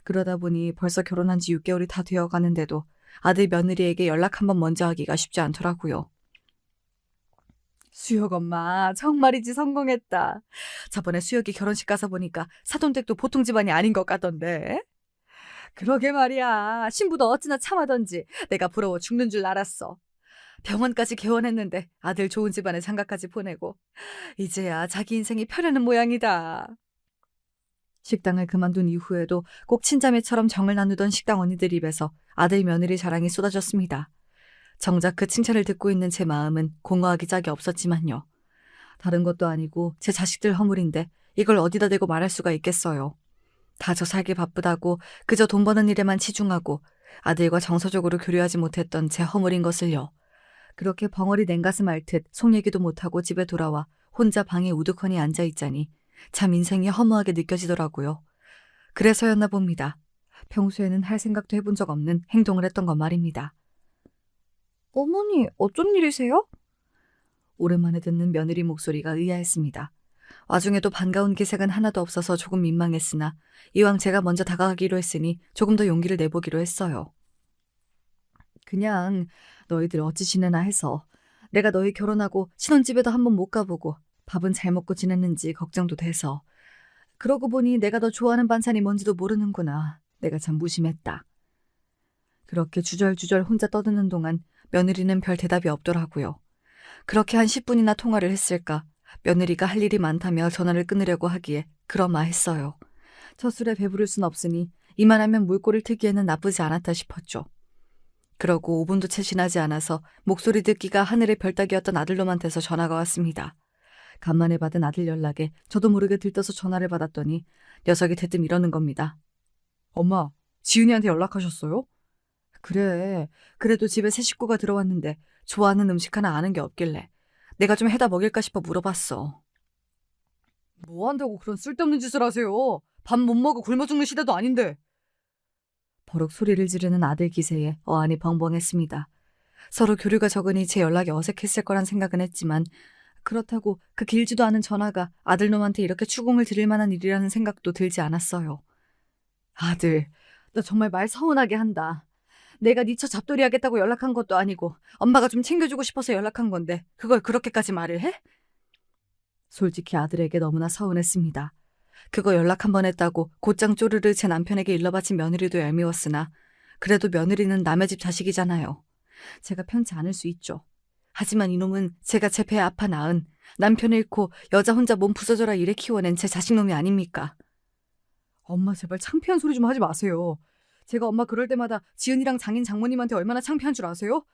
그러다 보니 벌써 결혼한 지 6개월이 다 되어 가는데도 아들 며느리에게 연락 한번 먼저 하기가 쉽지 않더라고요. 수혁 엄마, 정말이지 성공했다. 저번에 수혁이 결혼식 가서 보니까 사돈댁도 보통 집안이 아닌 것 같던데. 그러게 말이야. 신부도 어찌나 참하던지 내가 부러워 죽는 줄 알았어. 병원까지 개원했는데 아들 좋은 집안에 장가까지 보내고 이제야 자기 인생이 펴려는 모양이다. 식당을 그만둔 이후에도 꼭 친자매처럼 정을 나누던 식당 언니들 입에서 아들 며느리 자랑이 쏟아졌습니다. 정작 그 칭찬을 듣고 있는 제 마음은 공허하기 짝이 없었지만요. 다른 것도 아니고 제 자식들 허물인데 이걸 어디다 대고 말할 수가 있겠어요. 다 저 살기 바쁘다고 그저 돈 버는 일에만 치중하고 아들과 정서적으로 교류하지 못했던 제 허물인 것을요. 그렇게 벙어리 냉가슴 앓듯 속 얘기도 못하고 집에 돌아와 혼자 방에 우두커니 앉아있자니 참 인생이 허무하게 느껴지더라고요. 그래서였나 봅니다. 평소에는 할 생각도 해본 적 없는 행동을 했던 것 말입니다. 어머니, 어쩐 일이세요? 오랜만에 듣는 며느리 목소리가 의아했습니다. 와중에도 반가운 기색은 하나도 없어서 조금 민망했으나 이왕 제가 먼저 다가가기로 했으니 조금 더 용기를 내보기로 했어요. 그냥 너희들 어찌 지내나 해서 내가 너희 결혼하고 신혼집에도 한번 못 가보고 밥은 잘 먹고 지냈는지 걱정도 돼서 그러고 보니 내가 더 좋아하는 반찬이 뭔지도 모르는구나. 내가 참 무심했다. 그렇게 주절주절 혼자 떠드는 동안 며느리는 별 대답이 없더라고요. 그렇게 한 10분이나 통화를 했을까 며느리가 할 일이 많다며 전화를 끊으려고 하기에 그러마했어요. 첫 술에 배부를 순 없으니 이만하면 물꼬를 트기에는 나쁘지 않았다 싶었죠. 그러고 5분도 채 지나지 않아서 목소리 듣기가 하늘의 별따기였던 아들놈한테서 전화가 왔습니다. 간만에 받은 아들 연락에 저도 모르게 들떠서 전화를 받았더니 녀석이 대뜸 이러는 겁니다. 엄마, 지은이한테 연락하셨어요? 그래, 그래도 집에 새 식구가 들어왔는데 좋아하는 음식 하나 아는 게 없길래 내가 좀 해다 먹일까 싶어 물어봤어. 뭐 한다고 그런 쓸데없는 짓을 하세요? 밥 못 먹고 굶어 죽는 시대도 아닌데. 버럭 소리를 지르는 아들 기세에 어안이 벙벙했습니다. 서로 교류가 적으니 제 연락이 어색했을 거란 생각은 했지만 그렇다고 그 길지도 않은 전화가 아들놈한테 이렇게 추궁을 드릴 만한 일이라는 생각도 들지 않았어요. 아들, 너 정말 말 서운하게 한다. 내가 네 처 잡돌이 하겠다고 연락한 것도 아니고 엄마가 좀 챙겨주고 싶어서 연락한 건데 그걸 그렇게까지 말을 해? 솔직히 아들에게 너무나 서운했습니다. 그거 연락 한 번 했다고 곧장 쪼르르 제 남편에게 일러바친 며느리도 얄미웠으나 그래도 며느리는 남의 집 자식이잖아요. 제가 편치 않을 수 있죠. 하지만 이놈은 제가 제 배 아파 낳은 남편 잃고 여자 혼자 몸 부서져라 이래 키워낸 제 자식놈이 아닙니까? 엄마 제발 창피한 소리 좀 하지 마세요. 제가 엄마 그럴 때마다 지은이랑 장인 장모님한테 얼마나 창피한 줄 아세요?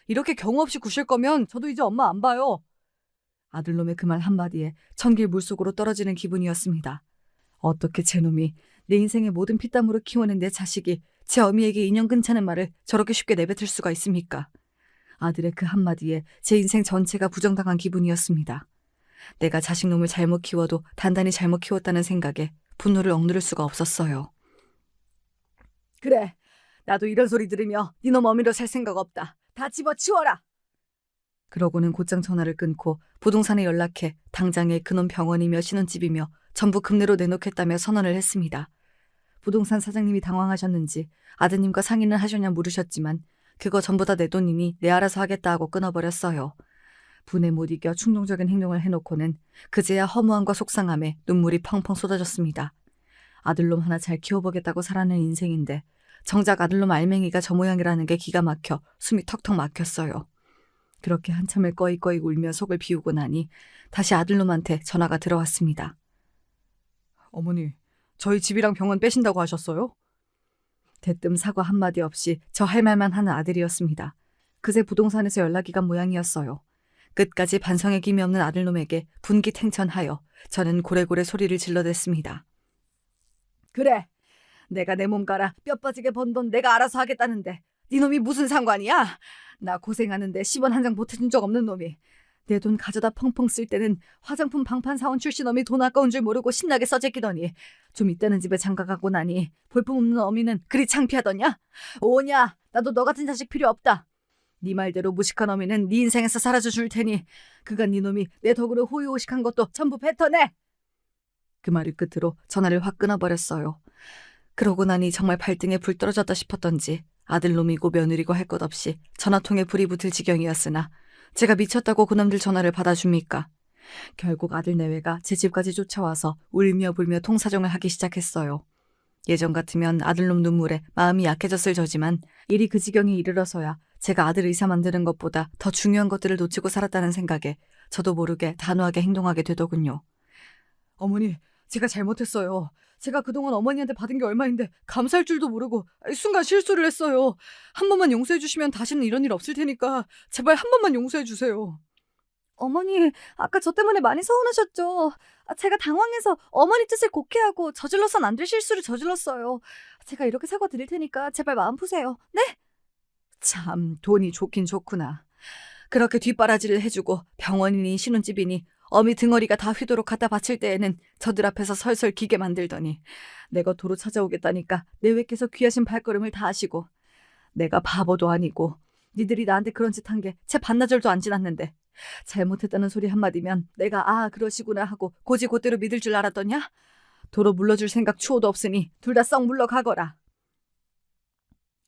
이렇게 경우 없이 구실 거면 저도 이제 엄마 안 봐요. 아들놈의 그 말 한마디에 천길 물속으로 떨어지는 기분이었습니다. 어떻게 제 놈이 내 인생의 모든 피땀으로 키워낸 내 자식이 제 어미에게 인연 끊자는 말을 저렇게 쉽게 내뱉을 수가 있습니까? 아들의 그 한마디에 제 인생 전체가 부정당한 기분이었습니다. 내가 자식놈을 잘못 키워도 단단히 잘못 키웠다는 생각에 분노를 억누를 수가 없었어요. 그래, 나도 이런 소리 들으며 니놈 어미로 살 생각 없다. 다 집어치워라. 그러고는 곧장 전화를 끊고 부동산에 연락해 당장에 그놈 병원이며 신혼집이며 전부 금내로 내놓겠다며 선언을 했습니다. 부동산 사장님이 당황하셨는지 아드님과 상의는 하셨냐 물으셨지만 그거 전부 다 내 돈이니 내 알아서 하겠다 하고 끊어버렸어요. 분에 못 이겨 충동적인 행동을 해놓고는 그제야 허무함과 속상함에 눈물이 펑펑 쏟아졌습니다. 아들놈 하나 잘 키워보겠다고 살아낸 인생인데 정작 아들놈 알맹이가 저 모양이라는 게 기가 막혀 숨이 턱턱 막혔어요. 그렇게 한참을 꺼이꺼이 울며 속을 비우고 나니 다시 아들놈한테 전화가 들어왔습니다. 어머니, 저희 집이랑 병원 빼신다고 하셨어요? 대뜸 사과 한마디 없이 저 할 말만 하는 아들이었습니다. 그새 부동산에서 연락이 간 모양이었어요. 끝까지 반성의 김이 없는 아들놈에게 분기탱천하여 저는 고래고래 소리를 질러댔습니다. 그래, 내가 내 몸 갈아 뼈 빠지게 번 돈 내가 알아서 하겠다는데 네 놈이 무슨 상관이야? 나 고생하는데 10원 한 장 보태준 적 없는 놈이 내 돈 가져다 펑펑 쓸 때는 화장품 방판 사원 출신 어미 돈 아까운 줄 모르고 신나게 써제끼더니 좀 있다는 집에 장가가고 나니 볼품없는 어미는 그리 창피하더냐? 오냐, 나도 너 같은 자식 필요 없다. 네 말대로 무식한 어미는 네 인생에서 사라져 줄 테니 그간 네 놈이 내 덕으로 호의호식한 것도 전부 뱉어내. 그 말을 끝으로 전화를 확 끊어버렸어요. 그러고 나니 정말 발등에 불 떨어졌다 싶었던지 아들놈이고 며느리고 할 것 없이 전화통에 불이 붙을 지경이었으나 제가 미쳤다고 그놈들 전화를 받아줍니까? 결국 아들 내외가 제 집까지 쫓아와서 울며 불며 통사정을 하기 시작했어요. 예전 같으면 아들놈 눈물에 마음이 약해졌을 저지만 일이 그 지경에 이르러서야 제가 아들 의사 만드는 것보다 더 중요한 것들을 놓치고 살았다는 생각에 저도 모르게 단호하게 행동하게 되더군요. 어머니, 제가 잘못했어요. 제가 그동안 어머니한테 받은 게 얼마인데 감사할 줄도 모르고 순간 실수를 했어요. 한 번만 용서해 주시면 다시는 이런 일 없을 테니까 제발 한 번만 용서해 주세요. 어머니, 아까 저 때문에 많이 서운하셨죠? 제가 당황해서 어머니 뜻을 곡해하고 저질러선 안 될 실수를 저질렀어요. 제가 이렇게 사과드릴 테니까 제발 마음 푸세요. 네? 참, 돈이 좋긴 좋구나. 그렇게 뒷바라지를 해주고 병원이니 신혼집이니 어미 등어리가 다 휘도록 갖다 바칠 때에는 저들 앞에서 설설 기게 만들더니 내가 도로 찾아오겠다니까 내외께서 귀하신 발걸음을 다 하시고 내가 바보도 아니고 니들이 나한테 그런 짓 한 게 채 반나절도 안 지났는데 잘못했다는 소리 한마디면 내가 그러시구나 하고 고지고대로 믿을 줄 알았더냐? 도로 물러줄 생각 추호도 없으니 둘 다 썩 물러가거라.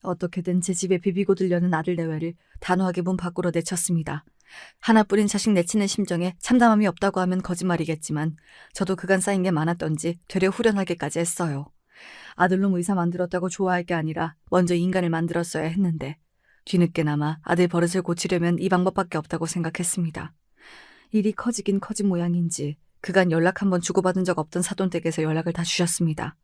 어떻게든 제 집에 비비고 들려는 아들 내외를 단호하게 문 밖으로 내쳤습니다. 하나뿐인 자식 내치는 심정에 참담함이 없다고 하면 거짓말이겠지만 저도 그간 쌓인 게 많았던지 되려 후련하게까지 했어요. 아들놈 의사 만들었다고 좋아할 게 아니라 먼저 인간을 만들었어야 했는데 뒤늦게나마 아들 버릇을 고치려면 이 방법밖에 없다고 생각했습니다. 일이 커지긴 커진 모양인지 그간 연락 한번 주고받은 적 없던 사돈댁에서 연락을 다 주셨습니다.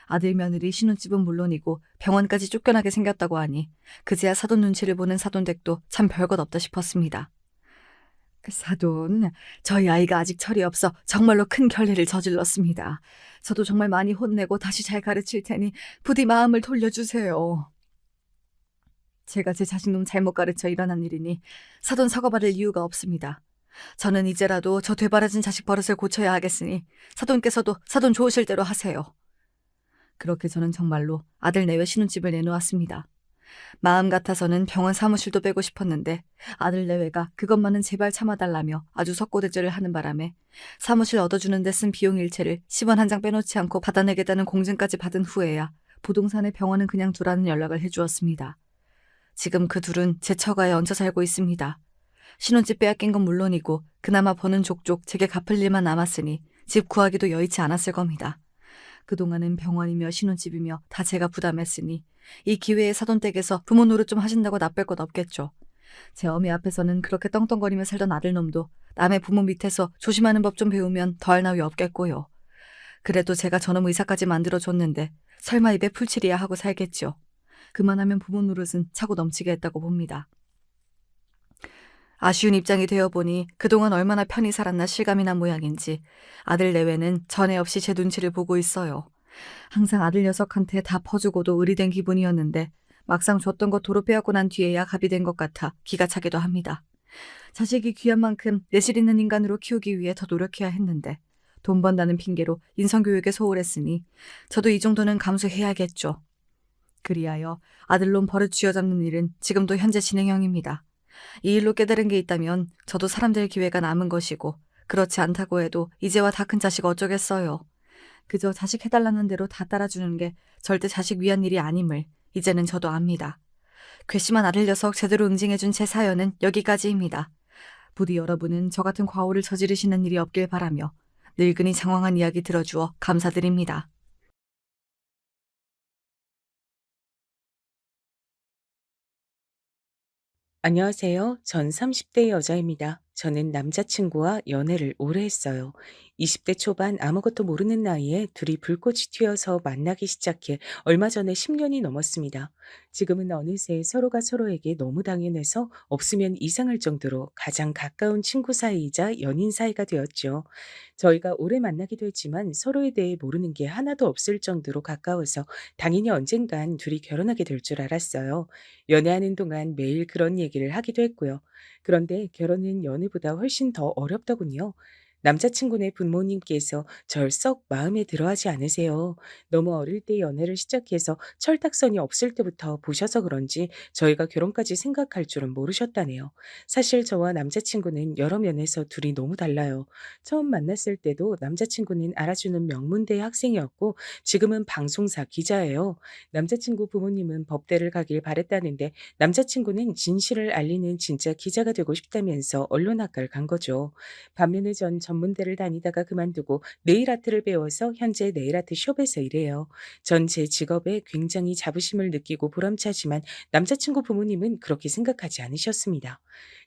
아들 며느리 신혼집은 물론이고 병원까지 쫓겨나게 생겼다고 하니 그제야 사돈 눈치를 보는 사돈댁도 참 별것 없다 싶었습니다. 사돈, 저희 아이가 아직 철이 없어 정말로 큰 결례를 저질렀습니다. 저도 정말 많이 혼내고 다시 잘 가르칠 테니 부디 마음을 돌려주세요. 제가 제 자식놈 잘못 가르쳐 일어난 일이니 사돈 사과받을 이유가 없습니다. 저는 이제라도 저 되바라진 자식 버릇을 고쳐야 하겠으니 사돈께서도 사돈 좋으실 대로 하세요. 그렇게 저는 정말로 아들 내외 신혼집을 내놓았습니다. 마음 같아서는 병원 사무실도 빼고 싶었는데 아들 내외가 그것만은 제발 참아달라며 아주 석고대절을 하는 바람에 사무실 얻어주는 데 쓴 비용 일체를 10원 한 장 빼놓지 않고 받아내겠다는 공증까지 받은 후에야 부동산에 병원은 그냥 두라는 연락을 해주었습니다. 지금 그 둘은 제 처가에 얹혀 살고 있습니다. 신혼집 빼앗긴 건 물론이고 그나마 버는 족족 제게 갚을 일만 남았으니 집 구하기도 여의치 않았을 겁니다. 그동안은 병원이며 신혼집이며 다 제가 부담했으니 이 기회에 사돈댁에서 부모 노릇 좀 하신다고 나쁠 것 없겠죠. 제 어미 앞에서는 그렇게 떵떵거리며 살던 아들놈도 남의 부모 밑에서 조심하는 법 좀 배우면 더할 나위 없겠고요. 그래도 제가 저놈 의사까지 만들어줬는데 설마 입에 풀칠이야 하고 살겠죠. 그만하면 부모 노릇은 차고 넘치게 했다고 봅니다. 아쉬운 입장이 되어보니 그동안 얼마나 편히 살았나 실감이 난 모양인지 아들 내외는 전에 없이 제 눈치를 보고 있어요. 항상 아들 녀석한테 다 퍼주고도 의리된 기분이었는데 막상 줬던 거 도로 빼앗고 난 뒤에야 갑이 된 것 같아 기가 차기도 합니다. 자식이 귀한 만큼 내실 있는 인간으로 키우기 위해 더 노력해야 했는데 돈 번다는 핑계로 인성교육에 소홀했으니 저도 이 정도는 감수해야겠죠. 그리하여 아들놈 버릇 쥐어잡는 일은 지금도 현재 진행형입니다. 이 일로 깨달은 게 있다면 저도 사람 될 기회가 남은 것이고 그렇지 않다고 해도 이제와 다 큰 자식 어쩌겠어요. 그저 자식 해달라는 대로 다 따라주는 게 절대 자식 위한 일이 아님을 이제는 저도 압니다. 괘씸한 아들 녀석 제대로 응징해준 제 사연은 여기까지입니다. 부디 여러분은 저 같은 과오를 저지르시는 일이 없길 바라며 늙은이 장황한 이야기 들어주어 감사드립니다.
안녕하세요. 전 30대 여자입니다. 저는 남자친구와 연애를 오래 했어요. 20대 초반 아무것도 모르는 나이에 둘이 불꽃이 튀어서 만나기 시작해 얼마 전에 10년이 넘었습니다. 지금은 어느새 서로가 서로에게 너무 당연해서 없으면 이상할 정도로 가장 가까운 친구 사이이자 연인 사이가 되었죠. 저희가 오래 만나기도 했지만 서로에 대해 모르는 게 하나도 없을 정도로 가까워서 당연히 언젠간 둘이 결혼하게 될 줄 알았어요. 연애하는 동안 매일 그런 얘기를 하기도 했고요. 그런데 결혼은 연애보다 훨씬 더 어렵더군요. 남자친구네 부모님께서 절 썩 마음에 들어하지 않으세요. 너무 어릴 때 연애를 시작해서 철딱선이 없을 때부터 보셔서 그런지 저희가 결혼까지 생각할 줄은 모르셨다네요. 사실 저와 남자친구는 여러 면에서 둘이 너무 달라요. 처음 만났을 때도 남자친구는 알아주는 명문대 학생이었고 지금은 방송사 기자예요. 남자친구 부모님은 법대를 가길 바랬다는데 남자친구는 진실을 알리는 진짜 기자가 되고 싶다면서 언론학과를 간 거죠. 반면에 전 전문대를 다니다가 그만두고 네일 아트를 배워서 현재 네일 아트 숍에서 일해요. 전 제 직업에 굉장히 자부심을 느끼고 보람차지만 남자친구 부모님은 그렇게 생각하지 않으셨습니다.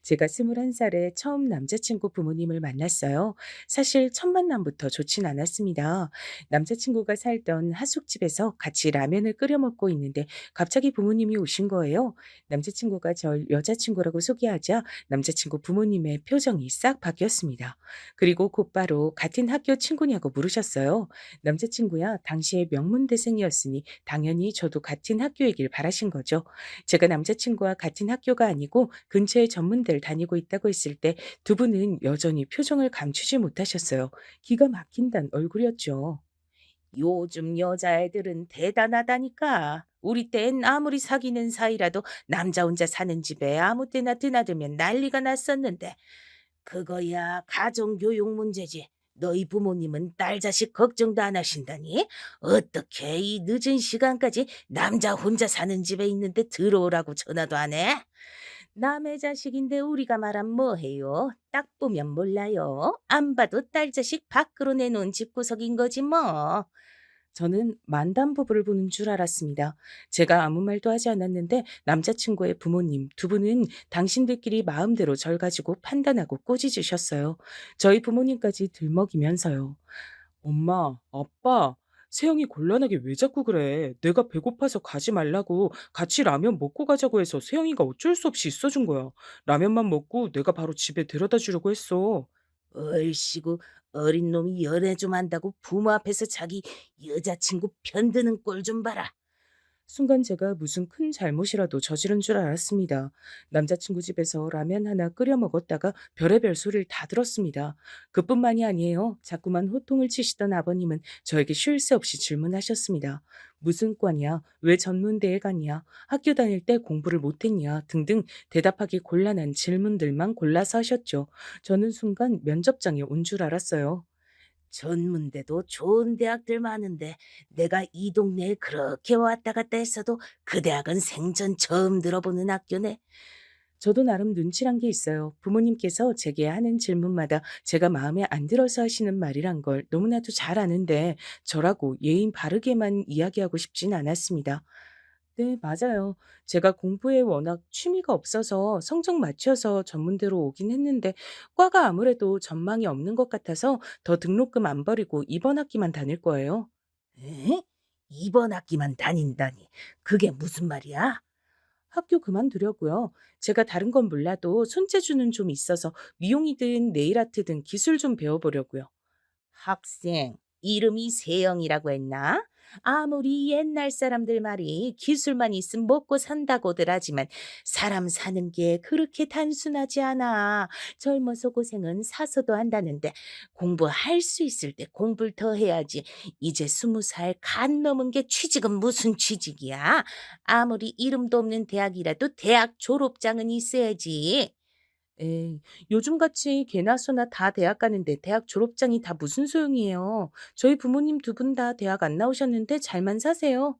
제가 21살에 처음 남자친구 부모님을 만났어요. 사실 첫 만남부터 좋진 않았습니다. 남자친구가 살던 하숙집에서 같이 라면을 끓여 먹고 있는데 갑자기 부모님이 오신 거예요. 남자친구가 절 여자친구라고 소개하자 남자친구 부모님의 표정이 싹 바뀌었습니다. 그리고 곧바로 같은 학교 친구냐고 물으셨어요. 남자친구야 당시에 명문대생이었으니 당연히 저도 같은 학교이길 바라신 거죠. 제가 남자친구와 같은 학교가 아니고 근처에 전문대를 다니고 있다고 했을 때 두 분은 여전히 표정을 감추지 못하셨어요. 기가 막힌단 얼굴이었죠. 요즘 여자애들은 대단하다니까. 우리 땐 아무리 사귀는 사이라도 남자 혼자 사는 집에 아무 때나 드나들면 난리가 났었는데 그거야 가정교육 문제지. 너희 부모님은 딸 자식 걱정도 안 하신다니? 어떻게 이 늦은 시간까지 남자 혼자 사는 집에 있는데 들어오라고 전화도 안 해? 남의 자식인데 우리가 말하면 뭐해요? 딱 보면 몰라요. 안 봐도 딸 자식 밖으로 내놓은 집구석인 거지 뭐. 저는 만담부부를 보는 줄 알았습니다. 제가 아무 말도 하지 않았는데 남자친구의 부모님 두 분은 당신들끼리 마음대로 절 가지고 판단하고 꼬지주셨어요. 저희 부모님까지 들먹이면서요. 엄마, 아빠, 세영이 곤란하게 왜 자꾸 그래? 내가 배고파서 가지 말라고 같이 라면 먹고 가자고 해서 세영이가 어쩔 수 없이 있어준 거야. 라면만 먹고 내가 바로 집에 데려다 주려고 했어. 얼씨구 어린 놈이 연애 좀 한다고 부모 앞에서 자기 여자친구 편드는 꼴 좀 봐라. 순간 제가 무슨 큰 잘못이라도 저지른 줄 알았습니다. 남자친구 집에서 라면 하나 끓여 먹었다가 별의별 소리를 다 들었습니다. 그뿐만이 아니에요. 자꾸만 호통을 치시던 아버님은 저에게 쉴 새 없이 질문하셨습니다. 무슨 과냐? 왜 전문대에 갔냐? 학교 다닐 때 공부를 못했냐? 등등 대답하기 곤란한 질문들만 골라서 하셨죠. 저는 순간 면접장에 온 줄 알았어요. 전문대도 좋은 대학들 많은데 내가 이 동네에 그렇게 왔다 갔다 했어도 그 대학은 생전 처음 들어보는 학교네. 저도 나름 눈치란 게 있어요. 부모님께서 제게 하는 질문마다 제가 마음에 안 들어서 하시는 말이란 걸 너무나도 잘 아는데 저라고 예의 바르게만 이야기하고 싶진 않았습니다. 네, 맞아요. 제가 공부에 워낙 취미가 없어서 성적 맞춰서 전문대로 오긴 했는데 과가 아무래도 전망이 없는 것 같아서 더 등록금 안 버리고 이번 학기만 다닐 거예요. 에? 이번 학기만 다닌다니. 그게 무슨 말이야? 학교 그만두려고요. 제가 다른 건 몰라도 손재주는 좀 있어서 미용이든 네일 아트든 기술 좀 배워보려고요. 학생, 이름이 세영이라고 했나? 아무리 옛날 사람들 말이 기술만 있으면 먹고 산다고들 하지만 사람 사는 게 그렇게 단순하지 않아. 젊어서 고생은 사서도 한다는데 공부할 수 있을 때 공부를 더 해야지. 이제 20살 간 넘은 게 취직은 무슨 취직이야? 아무리 이름도 없는 대학이라도 대학 졸업장은 있어야지. 에이, 요즘같이 개나 소나 다 대학 가는데 대학 졸업장이 다 무슨 소용이에요. 저희 부모님 두 분 다 대학 안 나오셨는데 잘만 사세요.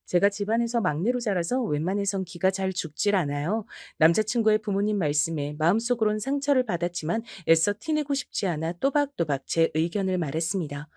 제가 집안에서 막내로 자라서 웬만해선 기가 잘 죽질 않아요. 남자친구의 부모님 말씀에 마음속으론 상처를 받았지만 애써 티내고 싶지 않아 또박또박 제 의견을 말했습니다.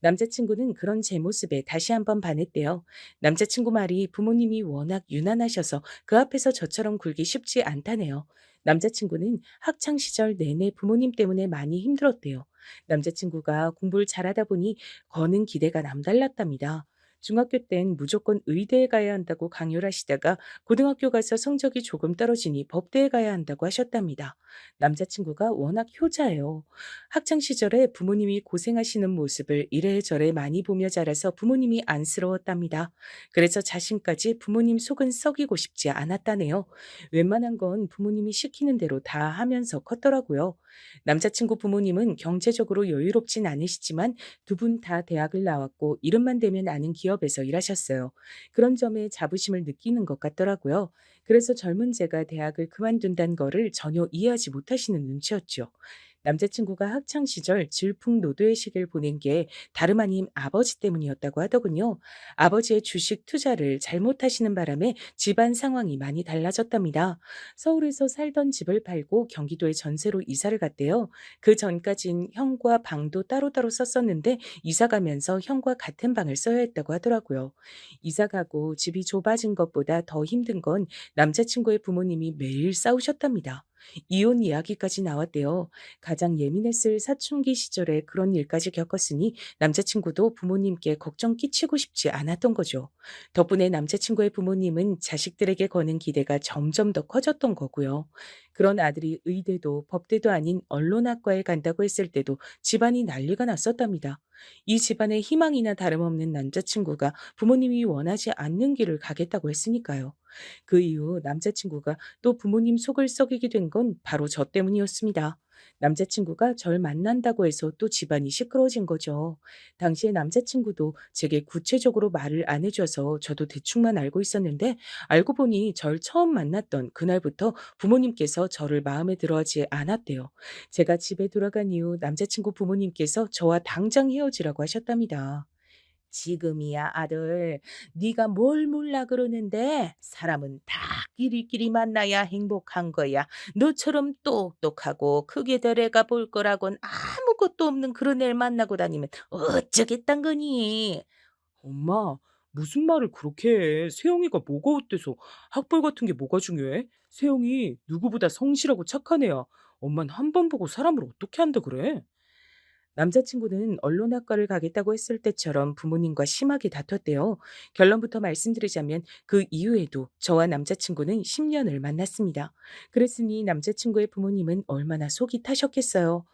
남자친구는 그런 제 모습에 다시 한번 반했대요. 남자친구 말이 부모님이 워낙 유난하셔서 그 앞에서 저처럼 굴기 쉽지 않다네요. 남자친구는 학창 시절 내내 부모님 때문에 많이 힘들었대요. 남자친구가 공부를 잘하다 보니 거는 기대가 남달랐답니다. 중학교 땐 무조건 의대에 가야 한다고 강요를 하시다가 고등학교 가서 성적이 조금 떨어지니 법대에 가야 한다고 하셨답니다. 남자친구가 워낙 효자예요. 학창 시절에 부모님이 고생하시는 모습을 이래저래 많이 보며 자라서 부모님이 안쓰러웠답니다. 그래서 자신까지 부모님 속은 썩이고 싶지 않았다네요. 웬만한 건 부모님이 시키는 대로 다 하면서 컸더라고요. 남자친구 부모님은 경제적으로 여유롭진 않으시지만 두 분 다 대학을 나왔고 이름만 대면 아는 기업에서 일하셨어요. 그런 점에 자부심을 느끼는 것 같더라고요. 그래서 젊은 제가 대학을 그만둔다는 거를 전혀 이해하지 못하시는 눈치였죠. 남자친구가 학창 시절 질풍노도의 시기를 보낸 게 다름 아닌 아버지 때문이었다고 하더군요. 아버지의 주식 투자를 잘못하시는 바람에 집안 상황이 많이 달라졌답니다. 서울에서 살던 집을 팔고 경기도에 전세로 이사를 갔대요. 그 전까진 형과 방도 따로따로 썼었는데 이사 가면서 형과 같은 방을 써야 했다고 하더라고요. 이사 가고 집이 좁아진 것보다 더 힘든 건 남자친구의 부모님이 매일 싸우셨답니다. 이혼 이야기까지 나왔대요. 가장 예민했을 사춘기 시절에 그런 일까지 겪었으니 남자친구도 부모님께 걱정 끼치고 싶지 않았던 거죠. 덕분에 남자친구의 부모님은 자식들에게 거는 기대가 점점 더 커졌던 거고요. 그런 아들이 의대도 법대도 아닌 언론학과에 간다고 했을 때도 집안이 난리가 났었답니다. 이 집안의 희망이나 다름없는 남자친구가 부모님이 원하지 않는 길을 가겠다고 했으니까요. 그 이후 남자친구가 또 부모님 속을 썩이게 된 건 바로 저 때문이었습니다. 남자친구가 절 만난다고 해서 또 집안이 시끄러워진 거죠. 당시에 남자친구도 제게 구체적으로 말을 안 해줘서 저도 대충만 알고 있었는데 알고 보니 절 처음 만났던 그날부터 부모님께서 저를 마음에 들어하지 않았대요. 제가 집에 돌아간 이후 남자친구 부모님께서 저와 당장 헤어지라고 하셨답니다. 지금이야 아들, 네가 뭘 몰라 그러는데 사람은 다 끼리끼리 만나야 행복한 거야. 너처럼 똑똑하고 크게 되래가 볼 거라곤 아무것도 없는 그런 애를 만나고 다니면 어쩌겠단 거니? 엄마, 무슨 말을 그렇게 해? 세영이가 뭐가 어때서? 학벌 같은 게 뭐가 중요해? 세영이 누구보다 성실하고 착한 애야. 엄만 한 번 보고 사람을 어떻게 한다 그래? 남자친구는 언론학과를 가겠다고 했을 때처럼 부모님과 심하게 다퉜대요. 결론부터 말씀드리자면 그 이후에도 저와 남자친구는 10년을 만났습니다. 그랬으니 남자친구의 부모님은 얼마나 속이 타셨겠어요.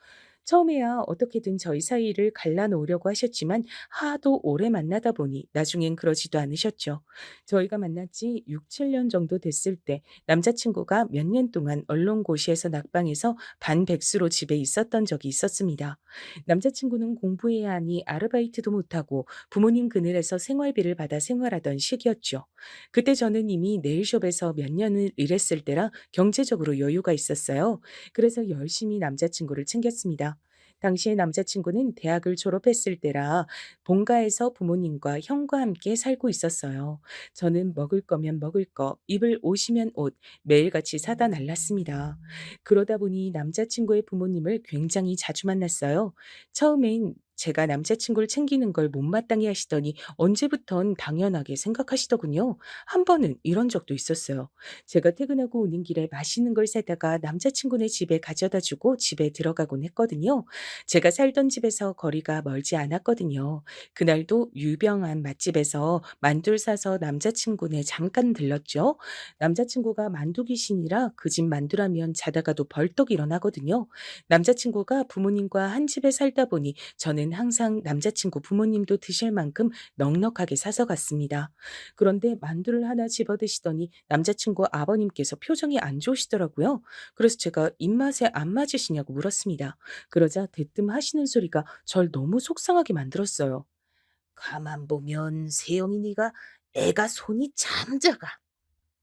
처음에야 어떻게든 저희 사이를 갈라놓으려고 하셨지만 하도 오래 만나다 보니 나중엔 그러지도 않으셨죠. 저희가 만난 지 6, 7년 정도 됐을 때 남자친구가 몇 년 동안 언론고시에서 낙방해서 반백수로 집에 있었던 적이 있었습니다. 남자친구는 공부해야 하니 아르바이트도 못하고 부모님 그늘에서 생활비를 받아 생활하던 시기였죠. 그때 저는 이미 네일숍에서 몇 년을 일했을 때라 경제적으로 여유가 있었어요. 그래서 열심히 남자친구를 챙겼습니다. 당시에 남자친구는 대학을 졸업했을 때라 본가에서 부모님과 형과 함께 살고 있었어요. 저는 먹을 거면 먹을 거, 입을 옷이면 옷, 매일같이 사다 날랐습니다. 그러다 보니 남자친구의 부모님을 굉장히 자주 만났어요. 처음엔 제가 남자친구를 챙기는 걸 못마땅해 하시더니 언제부턴 당연하게 생각하시더군요. 한 번은 이런 적도 있었어요. 제가 퇴근하고 오는 길에 맛있는 걸 사다가 남자친구네 집에 가져다 주고 집에 들어가곤 했거든요. 제가 살던 집에서 거리가 멀지 않았거든요. 그날도 유명한 맛집에서 만두를 사서 남자친구네 잠깐 들렀죠. 남자친구가 만두 귀신이라 그 집 만두라면 자다가도 벌떡 일어나거든요. 남자친구가 부모님과 한 집에 살다 보니 저는 항상 남자친구 부모님도 드실 만큼 넉넉하게 사서 갔습니다. 그런데 만두를 하나 집어 드시더니 남자친구 아버님께서 표정이 안 좋으시더라고요. 그래서 제가 입맛에 안 맞으시냐고 물었습니다. 그러자 대뜸 하시는 소리가 절 너무 속상하게 만들었어요. 가만 보면 세영이 네가 애가 손이 참 작아.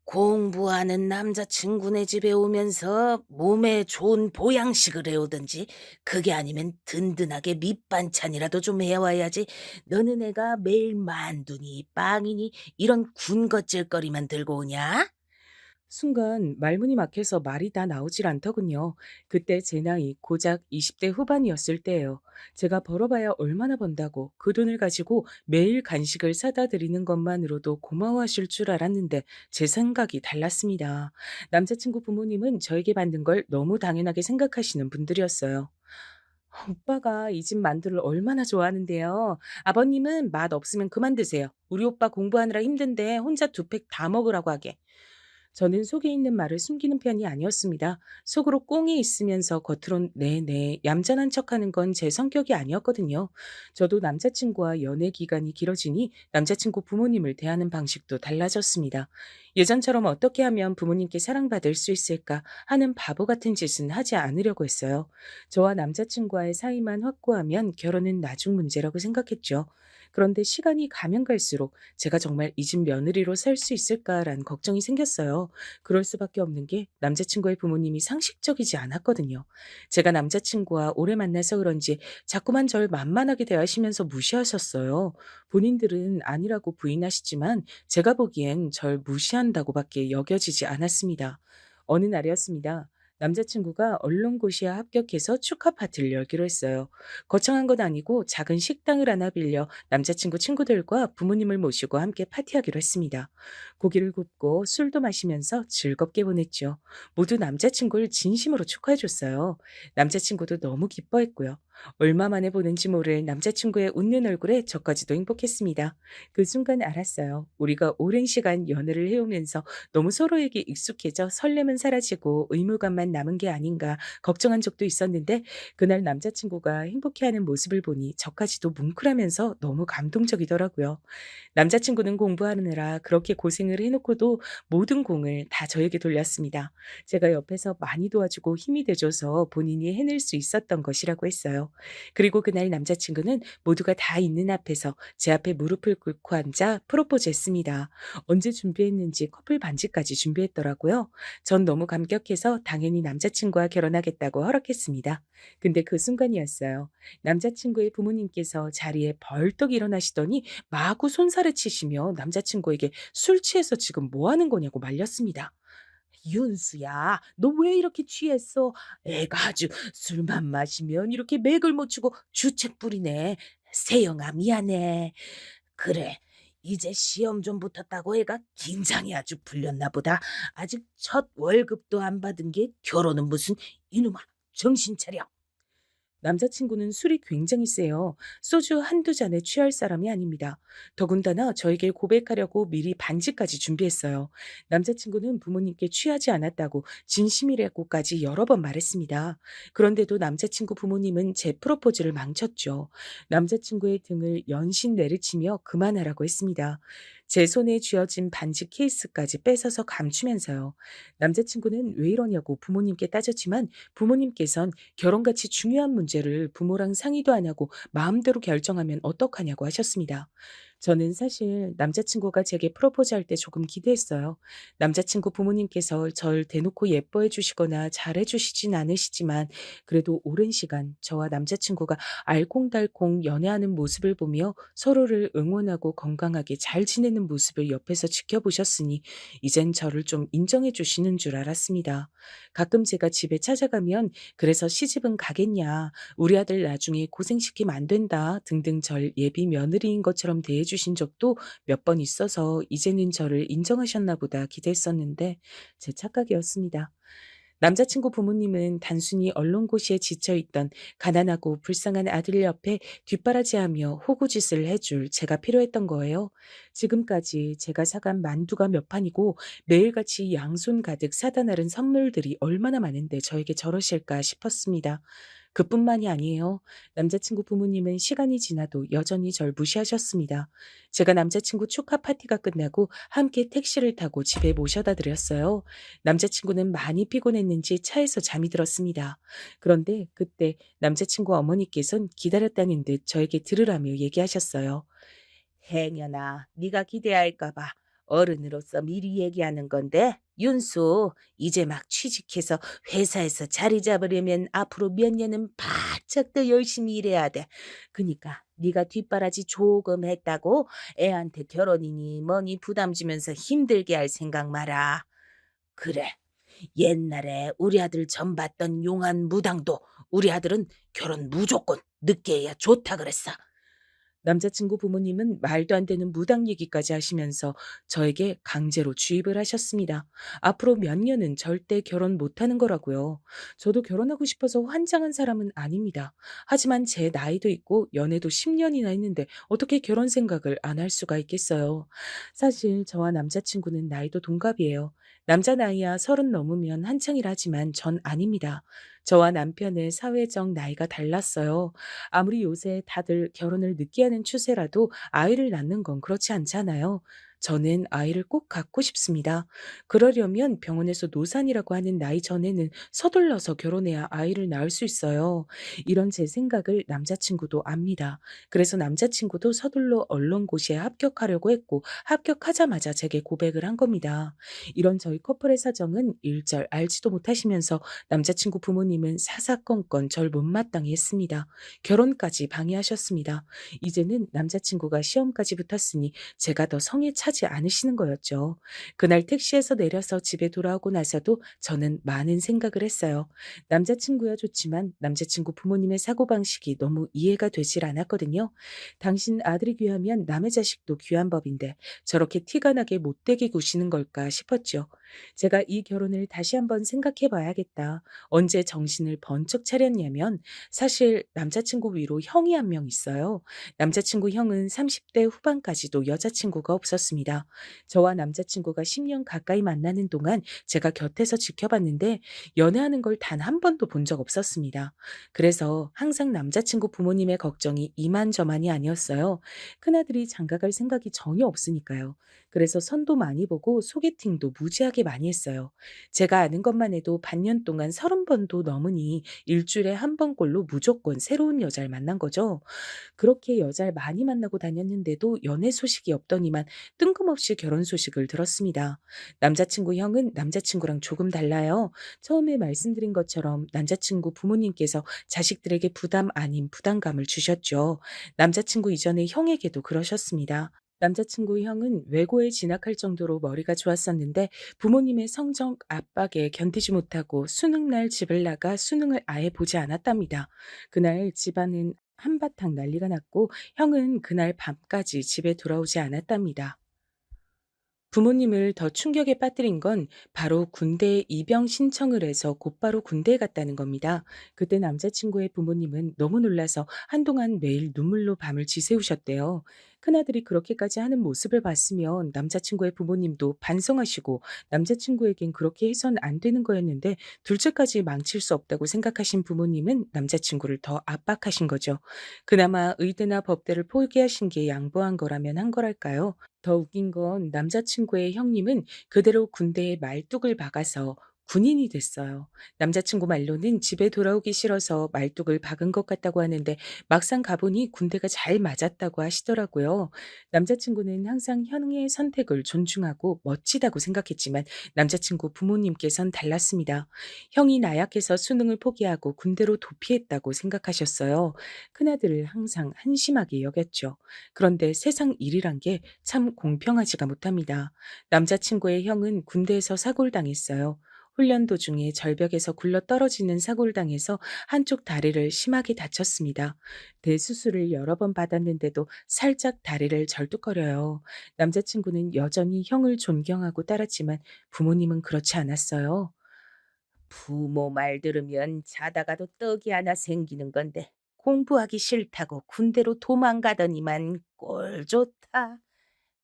공부하는 남자친구네 집에 오면서 몸에 좋은 보양식을 해오든지 그게 아니면 든든하게 밑반찬이라도 좀 해와야지. 너는 애가 매일 만두니 빵이니 이런 군것질거리만 들고 오냐? 순간 말문이 막혀서 말이 다 나오질 않더군요. 그때 제 나이 고작 20대 후반이었을 때예요. 제가 벌어봐야 얼마나 번다고 그 돈을 가지고 매일 간식을 사다 드리는 것만으로도 고마워하실 줄 알았는데 제 생각이 달랐습니다. 남자친구 부모님은 저에게 받는 걸 너무 당연하게 생각하시는 분들이었어요. 오빠가 이 집 만두를 얼마나 좋아하는데요. 아버님은 맛 없으면 그만 드세요. 우리 오빠 공부하느라 힘든데 혼자 두 팩 다 먹으라고 하게. 저는 속에 있는 말을 숨기는 편이 아니었습니다. 속으로 꽁이 있으면서 겉으론 네네 얌전한 척하는 건 제 성격이 아니었거든요. 저도 남자친구와 연애 기간이 길어지니 남자친구 부모님을 대하는 방식도 달라졌습니다. 예전처럼 어떻게 하면 부모님께 사랑받을 수 있을까 하는 바보 같은 짓은 하지 않으려고 했어요. 저와 남자친구와의 사이만 확고하면 결혼은 나중 문제라고 생각했죠. 그런데 시간이 가면 갈수록 제가 정말 이 집 며느리로 살 수 있을까라는 걱정이 생겼어요. 그럴 수밖에 없는 게 남자친구의 부모님이 상식적이지 않았거든요. 제가 남자친구와 오래 만나서 그런지 자꾸만 절 만만하게 대하시면서 무시하셨어요. 본인들은 아니라고 부인하시지만 제가 보기엔 절 무시한다고밖에 여겨지지 않았습니다. 어느 날이었습니다. 남자친구가 언론고시에 합격해서 축하 파티를 열기로 했어요. 거창한 건 아니고 작은 식당을 하나 빌려 남자친구 친구들과 부모님을 모시고 함께 파티하기로 했습니다. 고기를 굽고 술도 마시면서 즐겁게 보냈죠. 모두 남자친구를 진심으로 축하해줬어요. 남자친구도 너무 기뻐했고요. 얼마 만에 보는지 모를 남자친구의 웃는 얼굴에 저까지도 행복했습니다. 그 순간 알았어요. 우리가 오랜 시간 연애를 해오면서 너무 서로에게 익숙해져 설렘은 사라지고 의무감만 남은 게 아닌가 걱정한 적도 있었는데 그날 남자친구가 행복해하는 모습을 보니 저까지도 뭉클하면서 너무 감동적이더라고요. 남자친구는 공부하느라 그렇게 고생을 해놓고도 모든 공을 다 저에게 돌렸습니다. 제가 옆에서 많이 도와주고 힘이 돼줘서 본인이 해낼 수 있었던 것이라고 했어요. 그리고 그날 남자친구는 모두가 다 있는 앞에서 제 앞에 무릎을 꿇고 앉아 프로포즈 했습니다. 언제 준비했는지 커플 반지까지 준비했더라고요. 전 너무 감격해서 당연히 남자친구와 결혼하겠다고 허락했습니다. 근데 그 순간이었어요. 남자친구의 부모님께서 자리에 벌떡 일어나시더니 마구 손살을 치시며 남자친구에게 "술 취해서 지금 뭐 하는 거냐."고 말렸습니다. "윤수야, 너 왜 이렇게 취했어? 애가 아주 술만 마시면 이렇게 맥을 못 추고 주책 부리네. 세영아 미안해. 그래, 이제 시험 좀 붙었다고 애가 긴장이 아주 풀렸나 보다. 아직 첫 월급도 안 받은 게 결혼은 무슨. 이놈아, 정신 차려." 남자친구는 술이 굉장히 세요. 소주 한두 잔에 취할 사람이 아닙니다. 더군다나 저에게 고백하려고 미리 반지까지 준비했어요. 남자친구는 부모님께 취하지 않았다고 진심이라고까지 여러 번 말했습니다. 그런데도 남자친구 부모님은 제 프로포즈를 망쳤죠. 남자친구의 등을 연신 내리치며 그만하라고 했습니다. 제 손에 쥐어진 반지 케이스까지 뺏어서 감추면서요. 남자친구는 왜 이러냐고 부모님께 따졌지만 부모님께선 결혼같이 중요한 문제를 부모랑 상의도 안 하고 마음대로 결정하면 어떡하냐고 하셨습니다. 저는 사실 남자친구가 제게 프로포즈할 때 조금 기대했어요. 남자친구 부모님께서 절 대놓고 예뻐해 주시거나 잘해 주시진 않으시지만 그래도 오랜 시간 저와 남자친구가 알콩달콩 연애하는 모습을 보며 서로를 응원하고 건강하게 잘 지내는 모습을 옆에서 지켜보셨으니 이젠 저를 좀 인정해 주시는 줄 알았습니다. 가끔 제가 집에 찾아가면 "그래서 시집은 가겠냐. 우리 아들 나중에 고생시키면 안 된다." 등등 절 예비 며느리인 것처럼 대해 주신 적도 몇 번 있어서 이제는 저를 인정하셨나 보다 기대했었는데 제 착각이었습니다. 남자친구 부모님은 단순히 언론고시에 지쳐 있던 가난하고 불쌍한 아들 옆에 뒷바라지하며 호구짓을 해줄 제가 필요했던 거예요. 지금까지 제가 사간 만두가 몇 판이고 매일같이 양손 가득 사다 나른 선물들이 얼마나 많은데 저에게 저러실까 싶었습니다. 그뿐만이 아니에요. 남자친구 부모님은 시간이 지나도 여전히 절 무시하셨습니다. 제가 남자친구 축하 파티가 끝나고 함께 택시를 타고 집에 모셔다 드렸어요. 남자친구는 많이 피곤했는지 차에서 잠이 들었습니다. 그런데 그때 남자친구 어머니께선 기다렸다는 듯 저에게 들으라며 얘기하셨어요. "행여나 네가 기대할까 봐 어른으로서 미리 얘기하는 건데 윤수, 이제 막 취직해서 회사에서 자리 잡으려면 앞으로 몇 년은 바짝 더 열심히 일해야 돼. 그니까 네가 뒷바라지 조금 했다고 애한테 결혼이니 뭐니 부담 주면서 힘들게 할 생각 마라. 그래, 옛날에 우리 아들 전 봤던 용한 무당도 우리 아들은 결혼 무조건 늦게 해야 좋다 그랬어. 남자친구 부모님은 말도 안 되는 무당 얘기까지 하시면서 저에게 강제로 주입을 하셨습니다. 앞으로 몇 년은 절대 결혼 못하는 거라고요. 저도 결혼하고 싶어서 환장한 사람은 아닙니다. 하지만 제 나이도 있고 연애도 10년이나 했는데 어떻게 결혼 생각을 안 할 수가 있겠어요. 사실 저와 남자친구는 나이도 동갑이에요. 남자 나이야 30 넘으면 한창이라 하지만 전 아닙니다. 저와 남편의 사회적 나이가 달랐어요. 아무리 요새 다들 결혼을 늦게 하는 추세라도 아이를 낳는 건 그렇지 않잖아요. 저는 아이를 꼭 갖고 싶습니다. 그러려면 병원에서 노산이라고 하는 나이 전에는 서둘러서 결혼해야 아이를 낳을 수 있어요. 이런 제 생각을 남자친구도 압니다. 그래서 남자친구도 서둘러 언론고시에 합격하려고 했고 합격하자마자 제게 고백을 한 겁니다. 이런 저희 커플의 사정은 일절 알지도 못하시면서 남자친구 부모님은 사사건건 절 못마땅히 했습니다. 결혼까지 방해하셨습니다. 이제는 남자친구가 시험까지 붙었으니 제가 더 성에 차지 않으시는 거였죠. 그날 택시에서 내려서 집에 돌아오고 나서도 저는 많은 생각을 했어요. 남자친구야 좋지만 남자친구 부모님의 사고방식이 너무 이해가 되질 않았거든요. 당신 아들이 귀하면 남의 자식도 귀한 법인데 저렇게 티가 나게 못되게 구시는 걸까 싶었죠. 제가 이 결혼을 다시 한번 생각해 봐야겠다. 언제 정신을 번쩍 차렸냐면 사실 남자친구 위로 형이 한 명 있어요. 남자친구 형은 30대 후반까지도 여자친구가 없었습니다. 저와 남자친구가 10년 가까이 만나는 동안 제가 곁에서 지켜봤는데 연애하는 걸 단 한 번도 본 적 없었습니다. 그래서 항상 남자친구 부모님의 걱정이 이만저만이 아니었어요. 큰아들이 장가갈 생각이 전혀 없으니까요. 그래서 선도 많이 보고 소개팅도 무지하게 많이 했어요. 제가 아는 것만 해도 반년 동안 30번도 넘으니 일주일에 한 번꼴로 무조건 새로운 여자를 만난 거죠. 그렇게 여자를 많이 만나고 다녔는데도 연애 소식이 없더니만 뜬금없이 결혼 소식을 들었습니다. 남자친구 형은 남자친구랑 조금 달라요. 처음에 말씀드린 것처럼 남자친구 부모님께서 자식들에게 부담 아닌 부담감을 주셨죠. 남자친구 이전에 형에게도 그러셨습니다. 남자친구 형은 외고에 진학할 정도로 머리가 좋았었는데 부모님의 성적 압박에 견디지 못하고 수능날 집을 나가 수능을 아예 보지 않았답니다. 그날 집안은 한바탕 난리가 났고 형은 그날 밤까지 집에 돌아오지 않았답니다. 부모님을 더 충격에 빠뜨린 건 바로 군대에 입영 신청을 해서 곧바로 군대에 갔다는 겁니다. 그때 남자친구의 부모님은 너무 놀라서 한동안 매일 눈물로 밤을 지새우셨대요. 큰아들이 그렇게까지 하는 모습을 봤으면 남자친구의 부모님도 반성하시고 남자친구에겐 그렇게 해선 안 되는 거였는데 둘째까지 망칠 수 없다고 생각하신 부모님은 남자친구를 더 압박하신 거죠. 그나마 의대나 법대를 포기하신 게 양보한 거라면 한 거랄까요? 더 웃긴 건 남자친구의 형님은 그대로 군대에 말뚝을 박아서 군인이 됐어요. 남자친구 말로는 집에 돌아오기 싫어서 말뚝을 박은 것 같다고 하는데 막상 가보니 군대가 잘 맞았다고 하시더라고요. 남자친구는 항상 형의 선택을 존중하고 멋지다고 생각했지만 남자친구 부모님께선 달랐습니다. 형이 나약해서 수능을 포기하고 군대로 도피했다고 생각하셨어요. 큰아들을 항상 한심하게 여겼죠. 그런데 세상 일이란 게 참 공평하지가 못합니다. 남자친구의 형은 군대에서 사고를 당했어요. 훈련 도중에 절벽에서 굴러 떨어지는 사고를 당해서 한쪽 다리를 심하게 다쳤습니다. 대수술을 여러 번 받았는데도 살짝 다리를 절뚝거려요. 남자친구는 여전히 형을 존경하고 따랐지만 부모님은 그렇지 않았어요. 부모 말 들으면 자다가도 떡이 하나 생기는 건데 공부하기 싫다고 군대로 도망가더니만 꼴 좋다.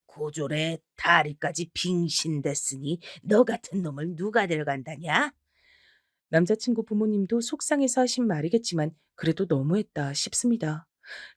고졸에 다리까지 빙신됐으니 너 같은 놈을 누가 데려간다냐? 남자친구 부모님도 속상해서 하신 말이겠지만 그래도 너무했다 싶습니다.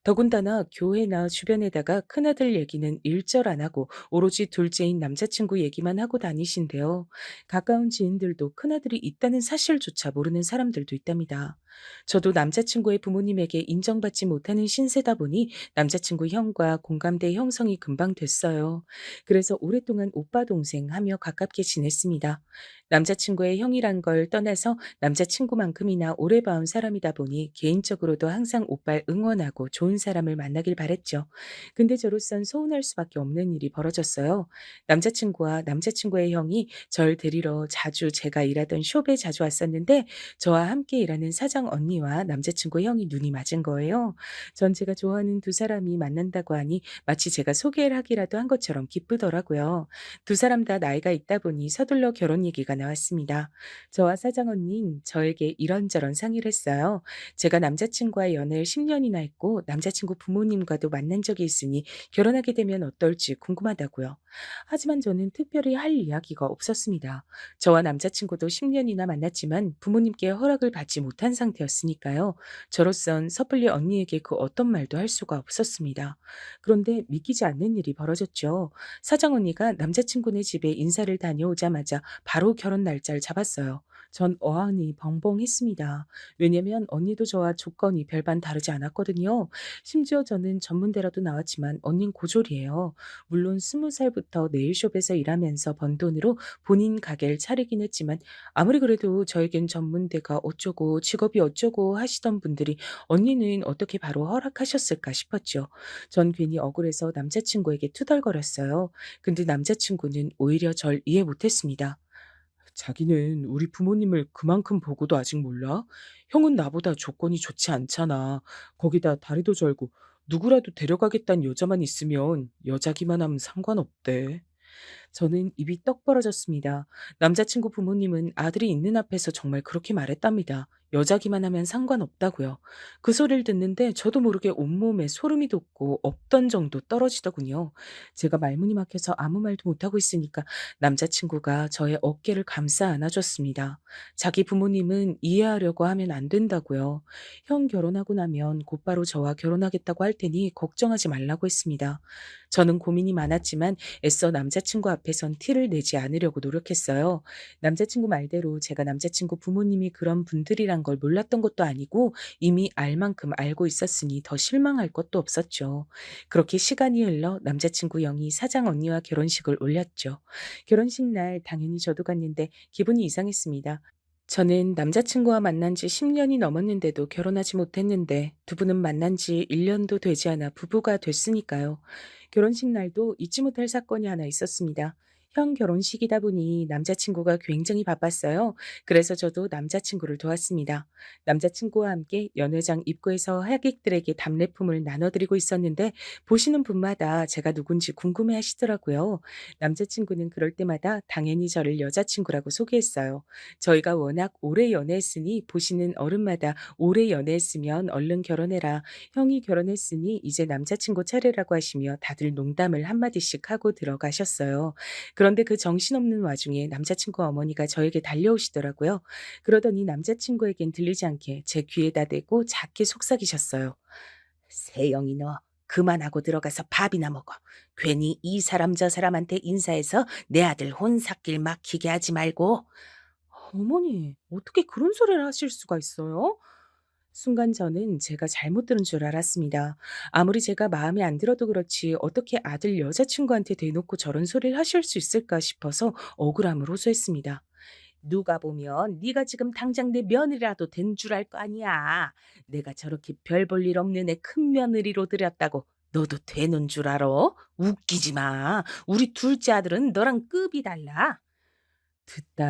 더군다나 교회나 주변에다가 큰아들 얘기는 일절 안 하고 오로지 둘째인 남자친구 얘기만 하고 다니신데요. 가까운 지인들도 큰아들이 있다는 사실조차 모르는 사람들도 있답니다. 저도 남자친구의 부모님에게 인정받지 못하는 신세다 보니 남자친구 형과 공감대 형성이 금방 됐어요. 그래서 오랫동안 오빠 동생 하며 가깝게 지냈습니다. 남자친구의 형이란 걸 떠나서 남자친구만큼이나 오래 봐온 사람이다 보니 개인적으로도 항상 오빠를 응원하고 좋은 사람을 만나길 바랬죠. 근데 저로선 서운할 수밖에 없는 일이 벌어졌어요. 남자친구와 남자친구의 형이 절 데리러 자주 제가 일하던 숍에 자주 왔었는데 저와 함께 일하는 사장 사장 언니와 남자친구 형이 눈이 맞은 거예요. 전 제가 좋아하는 두 사람이 만난다고 하니 마치 제가 소개를 하기라도 한 것처럼 기쁘더라고요. 두 사람 다 나이가 있다 보니 서둘러 결혼 얘기가 나왔습니다. 저와 사장 언니는 저에게 이런저런 상의를 했어요. 제가 남자친구와 연애를 10년이나 했고 남자친구 부모님과도 만난 적이 있으니 결혼하게 되면 어떨지 궁금하다고요. 하지만 저는 특별히 할 이야기가 없었습니다. 저와 남자친구도 10년이나 만났지만 부모님께 허락을 받지 못한 상태였으니까요. 저로선 섣불리 언니에게 그 어떤 말도 할 수가 없었습니다. 그런데 믿기지 않는 일이 벌어졌죠. 사장 언니가 남자친구네 집에 인사를 다녀오자마자 바로 결혼 날짜를 잡았어요. 전 어안이 벙벙했습니다. 왜냐면 언니도 저와 조건이 별반 다르지 않았거든요. 심지어 저는 전문대라도 나왔지만 언닌 고졸이에요. 물론 20살부터 네일숍에서 일하면서 번 돈으로 본인 가게를 차리긴 했지만 아무리 그래도 저에겐 전문대가 어쩌고 직업이 어쩌고 하시던 분들이 언니는 어떻게 바로 허락하셨을까 싶었죠. 전 괜히 억울해서 남자친구에게 투덜거렸어요. 근데 남자친구는 오히려 절 이해 못했습니다. 자기는 우리 부모님을 그만큼 보고도 아직 몰라? 형은 나보다 조건이 좋지 않잖아. 거기다 다리도 절고 누구라도 데려가겠다는 여자만 있으면 여자기만 하면 상관없대. 저는 입이 떡 벌어졌습니다. 남자친구 부모님은 아들이 있는 앞에서 정말 그렇게 말했답니다. 여자기만 하면 상관없다고요. 그 소리를 듣는데 저도 모르게 온몸에 소름이 돋고 없던 정도 떨어지더군요. 제가 말문이 막혀서 아무 말도 못하고 있으니까 남자친구가 저의 어깨를 감싸 안아줬습니다. 자기 부모님은 이해하려고 하면 안 된다고요. 형 결혼하고 나면 곧바로 저와 결혼하겠다고 할 테니 걱정하지 말라고 했습니다. 저는 고민이 많았지만 애써 남자친구 앞에선 티를 내지 않으려고 노력했어요. 남자친구 말대로 제가 남자친구 부모님이 그런 분들이란 걸 몰랐던 것도 아니고 이미 알 만큼 알고 있었으니 더 실망할 것도 없었죠. 그렇게 시간이 흘러 남자친구 영희 사장 언니와 결혼식을 올렸죠. 결혼식 날 당연히 저도 갔는데 기분이 이상했습니다. 저는 남자친구와 만난 지 10년이 넘었는데도 결혼하지 못했는데 두 분은 만난 지 1년도 되지 않아 부부가 됐으니까요. 결혼식 날도 잊지 못할 사건이 하나 있었습니다. 형 결혼식이다 보니 남자친구가 굉장히 바빴어요. 그래서 저도 남자친구를 도왔습니다. 남자친구와 함께 연회장 입구에서 하객들에게 답례품을 나눠드리고 있었는데 보시는 분마다 제가 누군지 궁금해 하시더라고요. 남자친구는 그럴 때마다 당연히 저를 여자친구라고 소개했어요. 저희가 워낙 오래 연애했으니 보시는 어른마다 오래 연애했으면 얼른 결혼해라. 형이 결혼했으니 이제 남자친구 차례라고 하시며 다들 농담을 한마디씩 하고 들어가셨어요. 그런데 그 정신없는 와중에 남자친구 어머니가 저에게 달려오시더라고요. 그러더니 남자친구에겐 들리지 않게 제 귀에다 대고 작게 속삭이셨어요. 세영이 너 그만하고 들어가서 밥이나 먹어. 괜히 이 사람 저 사람한테 인사해서 내 아들 혼삭길 막히게 하지 말고. 어머니, 어떻게 그런 소리를 하실 수가 있어요? 순간 저는 제가 잘못 들은 줄 알았습니다. 아무리 제가 마음에 안 들어도 그렇지 어떻게 아들 여자친구한테 대놓고 저런 소리를 하실 수 있을까 싶어서 억울함을 호소했습니다. 누가 보면 네가 지금 당장 내 며느리라도 된 줄 알 거 아니야. 내가 저렇게 별 볼 일 없는 애 큰 며느리로 들였다고 너도 되는 줄 알아? 웃기지 마. 우리 둘째 아들은 너랑 급이 달라.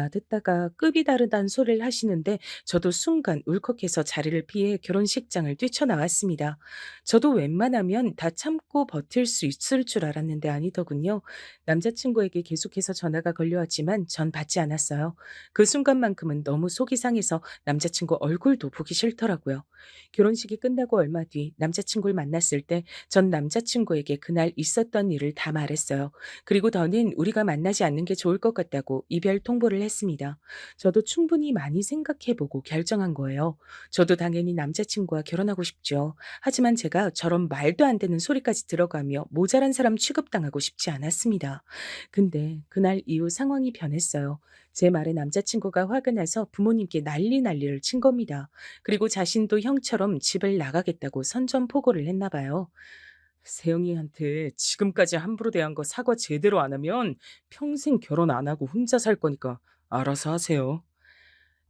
듣다가 급이 다르다는 소리를 하시는데 저도 순간 울컥해서 자리를 피해 결혼식장을 뛰쳐나왔습니다. 저도 웬만하면 다 참고 버틸 수 있을 줄 알았는데 아니더군요. 남자친구에게 계속해서 전화가 걸려왔지만 전 받지 않았어요. 그 순간만큼은 너무 속이 상해서 남자친구 얼굴도 보기 싫더라고요. 결혼식이 끝나고 얼마 뒤 남자친구를 만났을 때 전 남자친구에게 그날 있었던 일을 다 말했어요. 그리고 더는 우리가 만나지 않는 게 좋을 것 같다고 이별 통보를 했습니다. 저도 충분히 많이 생각해보고 결정한 거예요. 저도 당연히 남자친구와 결혼하고 싶죠. 하지만 제가 저런 말도 안 되는 소리까지 들어가며 모자란 사람 취급당하고 싶지 않았습니다. 근데 그날 이후 상황이 변했어요. 제 말에 남자친구가 화가 나서 부모님께 난리를 친 겁니다. 그리고 자신도 형처럼 집을 나가겠다고 선전포고를 했나 봐요. 세영이한테 지금까지 함부로 대한 거 사과 제대로 안 하면 평생 결혼 안 하고 혼자 살 거니까 알아서 하세요.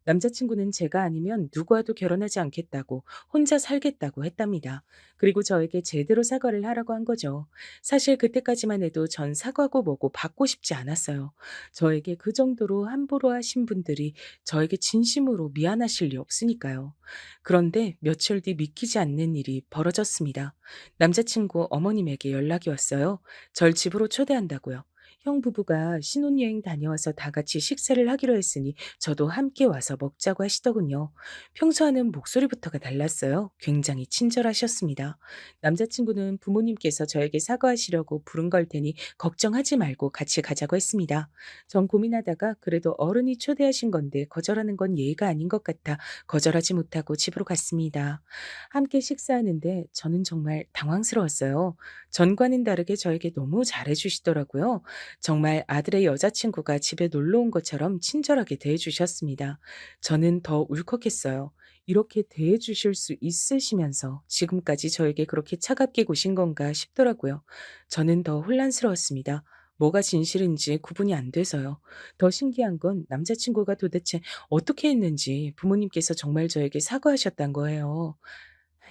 남자친구는 제가 아니면 누구와도 결혼하지 않겠다고 혼자 살겠다고 했답니다. 그리고 저에게 제대로 사과를 하라고 한 거죠. 사실 그때까지만 해도 전 사과고 뭐고 받고 싶지 않았어요. 저에게 그 정도로 함부로 하신 분들이 저에게 진심으로 미안하실 리 없으니까요. 그런데 며칠 뒤 믿기지 않는 일이 벌어졌습니다. 남자친구 어머님에게 연락이 왔어요. 절 집으로 초대한다고요. 형 부부가 신혼여행 다녀와서 다 같이 식사를 하기로 했으니 저도 함께 와서 먹자고 하시더군요. 평소와는 목소리부터가 달랐어요. 굉장히 친절하셨습니다. 남자친구는 부모님께서 저에게 사과하시려고 부른 걸 테니 걱정하지 말고 같이 가자고 했습니다. 전 고민하다가 그래도 어른이 초대하신 건데 거절하는 건 예의가 아닌 것 같아 거절하지 못하고 집으로 갔습니다. 함께 식사하는데 저는 정말 당황스러웠어요. 전과는 다르게 저에게 너무 잘해주시더라고요. 정말 아들의 여자친구가 집에 놀러 온 것처럼 친절하게 대해 주셨습니다. 저는 더 울컥했어요. 이렇게 대해 주실 수 있으시면서 지금까지 저에게 그렇게 차갑게 구신 건가 싶더라고요. 저는 더 혼란스러웠습니다. 뭐가 진실인지 구분이 안 돼서요. 더 신기한 건 남자친구가 도대체 어떻게 했는지 부모님께서 정말 저에게 사과하셨단 거예요.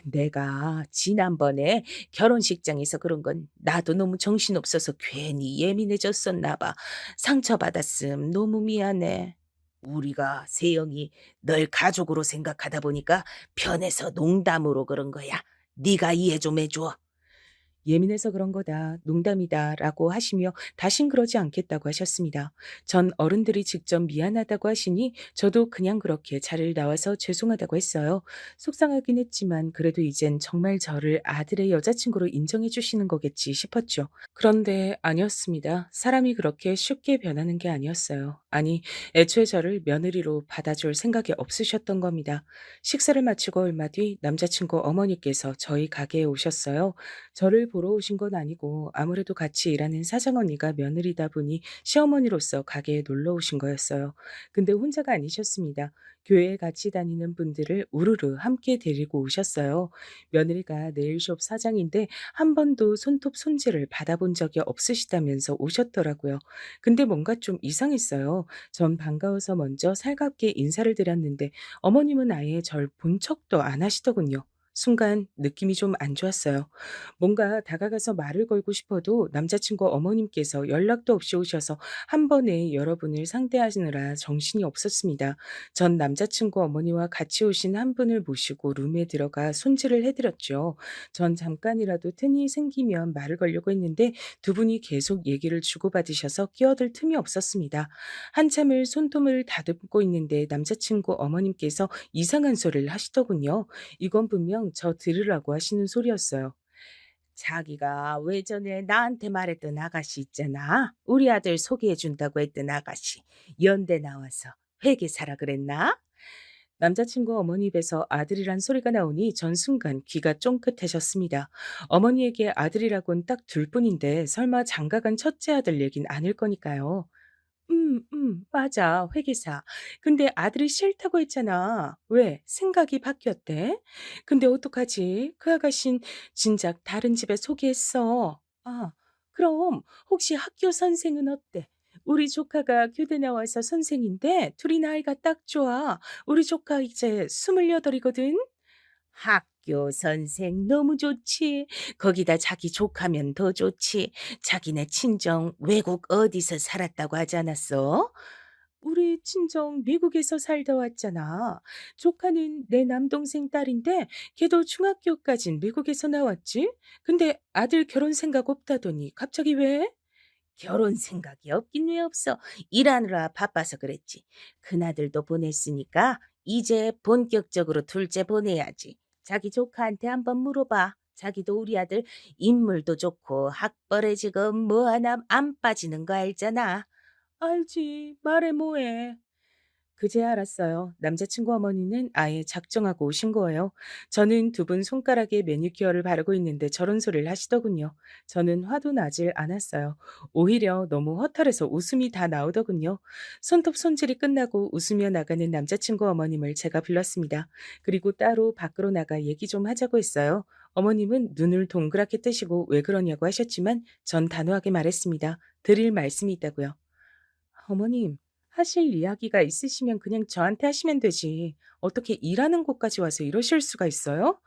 내가 지난번에 결혼식장에서 그런 건 나도 너무 정신없어서 괜히 예민해졌었나 봐. 상처받았음 너무 미안해. 우리가 세영이 널 가족으로 생각하다 보니까 편해서 농담으로 그런 거야. 네가 이해 좀 해줘. 예민해서 그런 거다. 농담이다. 라고 하시며 다신 그러지 않겠다고 하셨습니다. 전 어른들이 직접 미안하다고 하시니 저도 그냥 그렇게 자리를 나와서 죄송하다고 했어요. 속상하긴 했지만 그래도 이젠 정말 저를 아들의 여자친구로 인정해 주시는 거겠지 싶었죠. 그런데 아니었습니다. 사람이 그렇게 쉽게 변하는 게 아니었어요. 아니, 애초에 저를 며느리로 받아줄 생각이 없으셨던 겁니다. 식사를 마치고 얼마 뒤 남자친구 어머니께서 저희 가게에 오셨어요. 저를 보러 오신 건 아니고 아무래도 같이 일하는 사장언니가 며느리다 보니 시어머니로서 가게에 놀러 오신 거였어요. 근데 혼자가 아니셨습니다. 교회에 같이 다니는 분들을 우르르 함께 데리고 오셨어요. 며느리가 네일숍 사장인데 한 번도 손톱 손질을 받아본 적이 없으시다면서 오셨더라고요. 근데 뭔가 좀 이상했어요. 전 반가워서 먼저 살갑게 인사를 드렸는데 어머님은 아예 절 본 척도 안 하시더군요. 순간 느낌이 좀 안 좋았어요. 뭔가 다가가서 말을 걸고 싶어도 남자친구 어머님께서 연락도 없이 오셔서 한 번에 여러분을 상대하시느라 정신이 없었습니다. 전 남자친구 어머니와 같이 오신 한 분을 모시고 룸에 들어가 손질을 해드렸죠. 전 잠깐이라도 틈이 생기면 말을 걸려고 했는데 두 분이 계속 얘기를 주고받으셔서 끼어들 틈이 없었습니다. 한참을 손톱을 다듬고 있는데 남자친구 어머님께서 이상한 소리를 하시더군요. 이건 분명 저 들으라고 하시는 소리였어요. 자기가 외전에 나한테 말했던 아가씨 있잖아. 우리 아들 소개해 준다고 했던 아가씨. 연대 나와서 회계사라 그랬나? 남자친구 어머니 입에서 아들이란 소리가 나오니 전 순간 귀가 쫑긋해졌습니다. 어머니에게 아들이라곤 딱 둘뿐인데 설마 장가간 첫째 아들 얘긴 아닐 거니까요. 맞아. 회계사. 근데 아들이 싫다고 했잖아. 왜? 생각이 바뀌었대? 근데 어떡하지? 그 아가씨는 진작 다른 집에 소개했어. 아, 그럼 혹시 학교 선생은 어때? 우리 조카가 교대 나와서 선생인데 둘이 나이가 딱 좋아. 우리 조카 이제 28이거든? 학교 선생 너무 좋지. 거기다 자기 조카면 더 좋지. 자기네 친정 외국 어디서 살았다고 하지 않았어? 우리 친정 미국에서 살다 왔잖아. 조카는 내 남동생 딸인데 걔도 중학교까진 미국에서 나왔지. 근데 아들 결혼 생각 없다더니 갑자기 왜? 결혼 생각이 없긴 왜 없어. 일하느라 바빠서 그랬지. 큰아들도 보냈으니까 이제 본격적으로 둘째 보내야지. 자기 조카한테 한번 물어봐. 자기도 우리 아들 인물도 좋고 학벌에 지금 뭐 하나 안 빠지는 거 알잖아. 알지. 말해 뭐해. 그제야 알았어요. 남자친구 어머니는 아예 작정하고 오신 거예요. 저는 두 분 손가락에 매니큐어를 바르고 있는데 저런 소리를 하시더군요. 저는 화도 나질 않았어요. 오히려 너무 허탈해서 웃음이 다 나오더군요. 손톱 손질이 끝나고 웃으며 나가는 남자친구 어머님을 제가 불렀습니다. 그리고 따로 밖으로 나가 얘기 좀 하자고 했어요. 어머님은 눈을 동그랗게 뜨시고 왜 그러냐고 하셨지만 전 단호하게 말했습니다. 드릴 말씀이 있다고요. 어머님, 하실 이야기가 있으시면 그냥 저한테 하시면 되지. 어떻게 일하는 곳까지 와서 이러실 수가 있어요?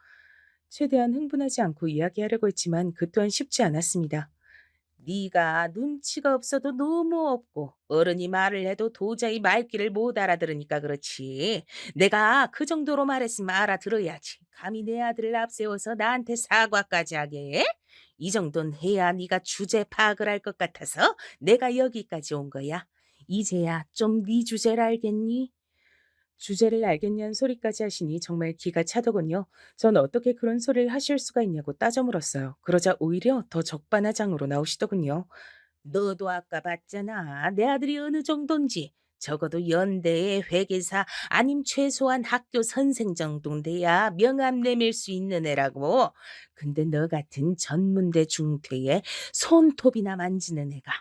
최대한 흥분하지 않고 이야기하려고 했지만 그 또한 쉽지 않았습니다. 네가 눈치가 없어도 너무 없고 어른이 말을 해도 도저히 말귀를 못 알아들으니까 그렇지. 내가 그 정도로 말했으면 알아들어야지. 감히 내 아들을 앞세워서 나한테 사과까지 하게 해? 이 정도는 해야 네가 주제 파악을 할 것 같아서 내가 여기까지 온 거야. 이제야 좀 네 주제를 알겠니? 주제를 알겠냐는 소리까지 하시니 정말 기가 차더군요. 전 어떻게 그런 소리를 하실 수가 있냐고 따져 물었어요. 그러자 오히려 더 적반하장으로 나오시더군요. 너도 아까 봤잖아. 내 아들이 어느 정도인지. 적어도 연대의 회계사 아님 최소한 학교 선생 정도는 돼야 명함 내밀 수 있는 애라고. 근데 너 같은 전문대 중퇴에 손톱이나 만지는 애가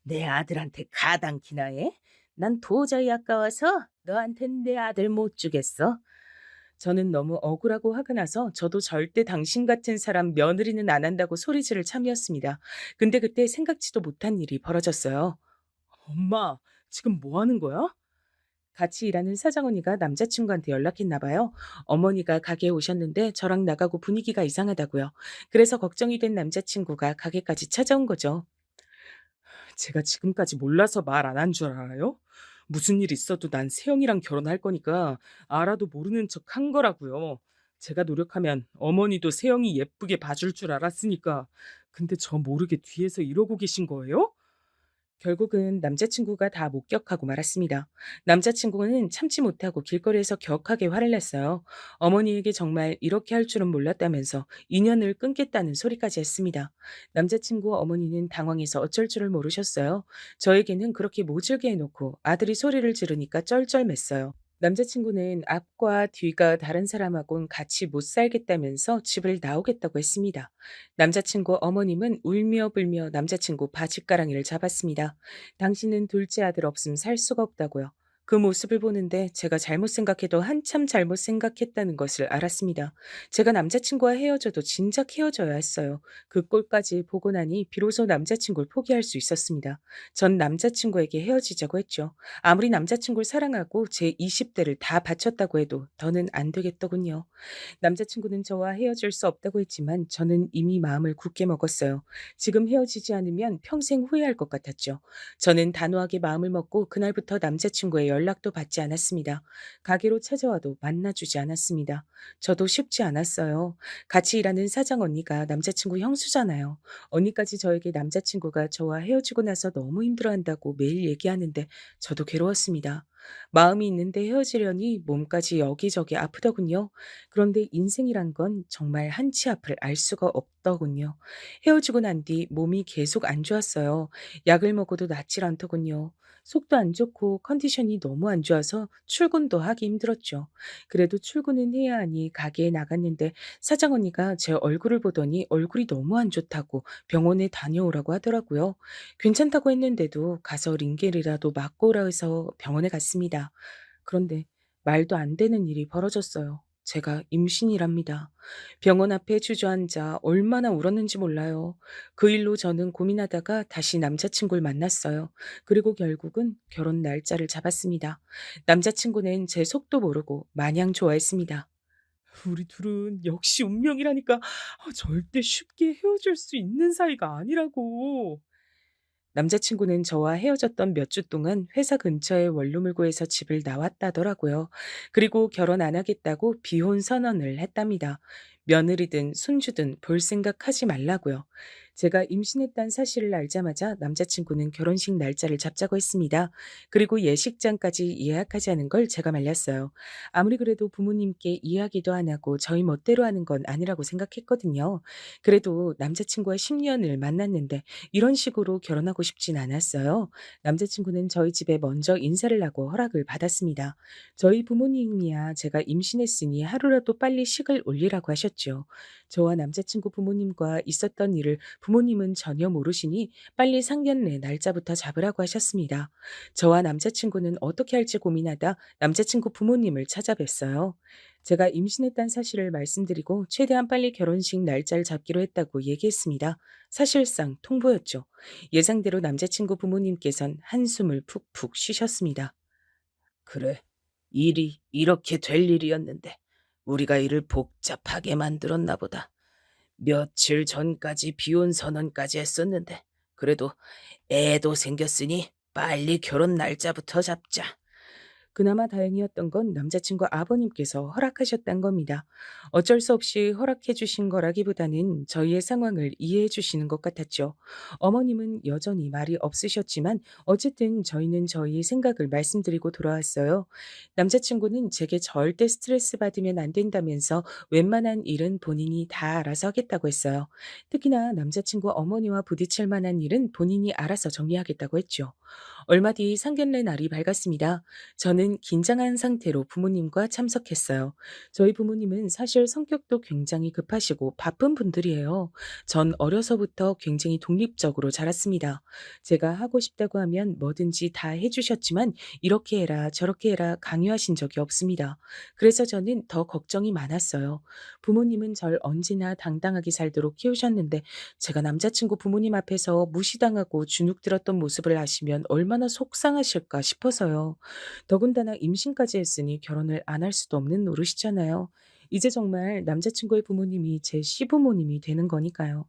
내 아들한테 가당키나 해? 난 도저히 아까워서 너한텐 내 아들 못 주겠어. 저는 너무 억울하고 화가 나서 저도 절대 당신 같은 사람 며느리는 안 한다고 소리 지를 참이었습니다. 근데 그때 생각지도 못한 일이 벌어졌어요. 엄마, 지금 뭐 하는 거야? 같이 일하는 사장언니가 남자친구한테 연락했나 봐요. 어머니가 가게에 오셨는데 저랑 나가고 분위기가 이상하다고요. 그래서 걱정이 된 남자친구가 가게까지 찾아온 거죠. 제가 지금까지 몰라서 말 안 한 줄 알아요? 무슨 일 있어도 난 세영이랑 결혼할 거니까 알아도 모르는 척 한 거라고요. 제가 노력하면 어머니도 세영이 예쁘게 봐줄 줄 알았으니까. 근데 저 모르게 뒤에서 이러고 계신 거예요? 결국은 남자친구가 다 목격하고 말았습니다. 남자친구는 참지 못하고 길거리에서 격하게 화를 냈어요. 어머니에게 정말 이렇게 할 줄은 몰랐다면서 인연을 끊겠다는 소리까지 했습니다. 남자친구 어머니는 당황해서 어쩔 줄을 모르셨어요. 저에게는 그렇게 모질게 해놓고 아들이 소리를 지르니까 쩔쩔맸어요. 남자친구는 앞과 뒤가 다른 사람하고는 같이 못 살겠다면서 집을 나오겠다고 했습니다. 남자친구 어머님은 울며 불며 남자친구 바짓가랑이를 잡았습니다. 당신은 둘째 아들 없음 살 수가 없다고요. 그 모습을 보는데 제가 잘못 생각해도 한참 잘못 생각했다는 것을 알았습니다. 제가 남자친구와 헤어져도 진작 헤어져야 했어요. 그 꼴까지 보고 나니 비로소 남자친구를 포기할 수 있었습니다. 전 남자친구에게 헤어지자고 했죠. 아무리 남자친구를 사랑하고 제 20대를 다 바쳤다고 해도 더는 안 되겠더군요. 남자친구는 저와 헤어질 수 없다고 했지만 저는 이미 마음을 굳게 먹었어요. 지금 헤어지지 않으면 평생 후회할 것 같았죠. 저는 단호하게 마음을 먹고 그날부터 남자친구의 연락도 받지 않았습니다. 가게로 찾아와도 만나주지 않았습니다. 저도 쉽지 않았어요. 같이 일하는 사장 언니가 남자친구 형수잖아요. 언니까지 저에게 남자친구가 저와 헤어지고 나서 너무 힘들어한다고 매일 얘기하는데 저도 괴로웠습니다. 마음이 있는데 헤어지려니 몸까지 여기저기 아프더군요. 그런데 인생이란 건 정말 한치 앞을 알 수가 없더군요. 헤어지고 난 뒤 몸이 계속 안 좋았어요. 약을 먹어도 낫질 않더군요. 속도 안 좋고 컨디션이 너무 안 좋아서 출근도 하기 힘들었죠. 그래도 출근은 해야 하니 가게에 나갔는데 사장 언니가 제 얼굴을 보더니 얼굴이 너무 안 좋다고 병원에 다녀오라고 하더라고요. 괜찮다고 했는데도 가서 링겔이라도 맞고 오라 해서 병원에 갔습니다. 그런데 말도 안 되는 일이 벌어졌어요. 제가 임신이랍니다. 병원 앞에 주저앉아 얼마나 울었는지 몰라요. 그 일로 저는 고민하다가 다시 남자친구를 만났어요. 그리고 결국은 결혼 날짜를 잡았습니다. 남자친구는 제 속도 모르고 마냥 좋아했습니다. 우리 둘은 역시 운명이라니까 절대 쉽게 헤어질 수 있는 사이가 아니라고. 남자친구는 저와 헤어졌던 몇 주 동안 회사 근처의 원룸을 구해서 집을 나왔다더라고요. 그리고 결혼 안 하겠다고 비혼 선언을 했답니다. 며느리든 손주든 볼 생각하지 말라고요. 제가 임신했다는 사실을 알자마자 남자친구는 결혼식 날짜를 잡자고 했습니다. 그리고 예식장까지 예약하자는 걸 제가 말렸어요. 아무리 그래도 부모님께 이야기도 안 하고 저희 멋대로 하는 건 아니라고 생각했거든요. 그래도 남자친구와 10년을 만났는데 이런 식으로 결혼하고 싶진 않았어요. 남자친구는 저희 집에 먼저 인사를 하고 허락을 받았습니다. 저희 부모님이야 제가 임신했으니 하루라도 빨리 식을 올리라고 하셨죠. 저와 남자친구 부모님과 있었던 일을 부모님은 전혀 모르시니 빨리 상견례 날짜부터 잡으라고 하셨습니다. 저와 남자친구는 어떻게 할지 고민하다 남자친구 부모님을 찾아뵀어요. 제가 임신했다는 사실을 말씀드리고 최대한 빨리 결혼식 날짜를 잡기로 했다고 얘기했습니다. 사실상 통보였죠. 예상대로 남자친구 부모님께선 한숨을 푹푹 쉬셨습니다. 그래, 일이 이렇게 될 일이었는데 우리가 일을 복잡하게 만들었나 보다. 며칠 전까지 비혼 선언까지 했었는데 그래도 애도 생겼으니 빨리 결혼 날짜부터 잡자. 그나마 다행이었던 건 남자친구 아버님께서 허락하셨단 겁니다. 어쩔 수 없이 허락해 주신 거라기보다는 저희의 상황을 이해해 주시는 것 같았죠. 어머님은 여전히 말이 없으셨지만 어쨌든 저희는 저희의 생각을 말씀드리고 돌아왔어요. 남자친구는 제게 절대 스트레스 받으면 안 된다면서 웬만한 일은 본인이 다 알아서 하겠다고 했어요. 특히나 남자친구 어머니와 부딪힐 만한 일은 본인이 알아서 정리하겠다고 했죠. 얼마 뒤 상견례 날이 밝았습니다. 저는 긴장한 상태로 부모님과 참석했어요. 저희 부모님은 사실 성격도 굉장히 급하시고 바쁜 분들이에요. 전 어려서부터 굉장히 독립적으로 자랐습니다. 제가 하고 싶다고 하면 뭐든지 다 해주셨지만 이렇게 해라 저렇게 해라 강요하신 적이 없습니다. 그래서 저는 더 걱정이 많았어요. 부모님은 절 언제나 당당하게 살도록 키우셨는데 제가 남자친구 부모님 앞에서 무시당하고 주눅 들었던 모습을 아시면 얼마나 속상하실까 싶어서요. 더군다나 임신까지 했으니 결혼을 안 할 수도 없는 노릇이잖아요. 이제 정말 남자친구의 부모님이 제 시부모님이 되는 거니까요.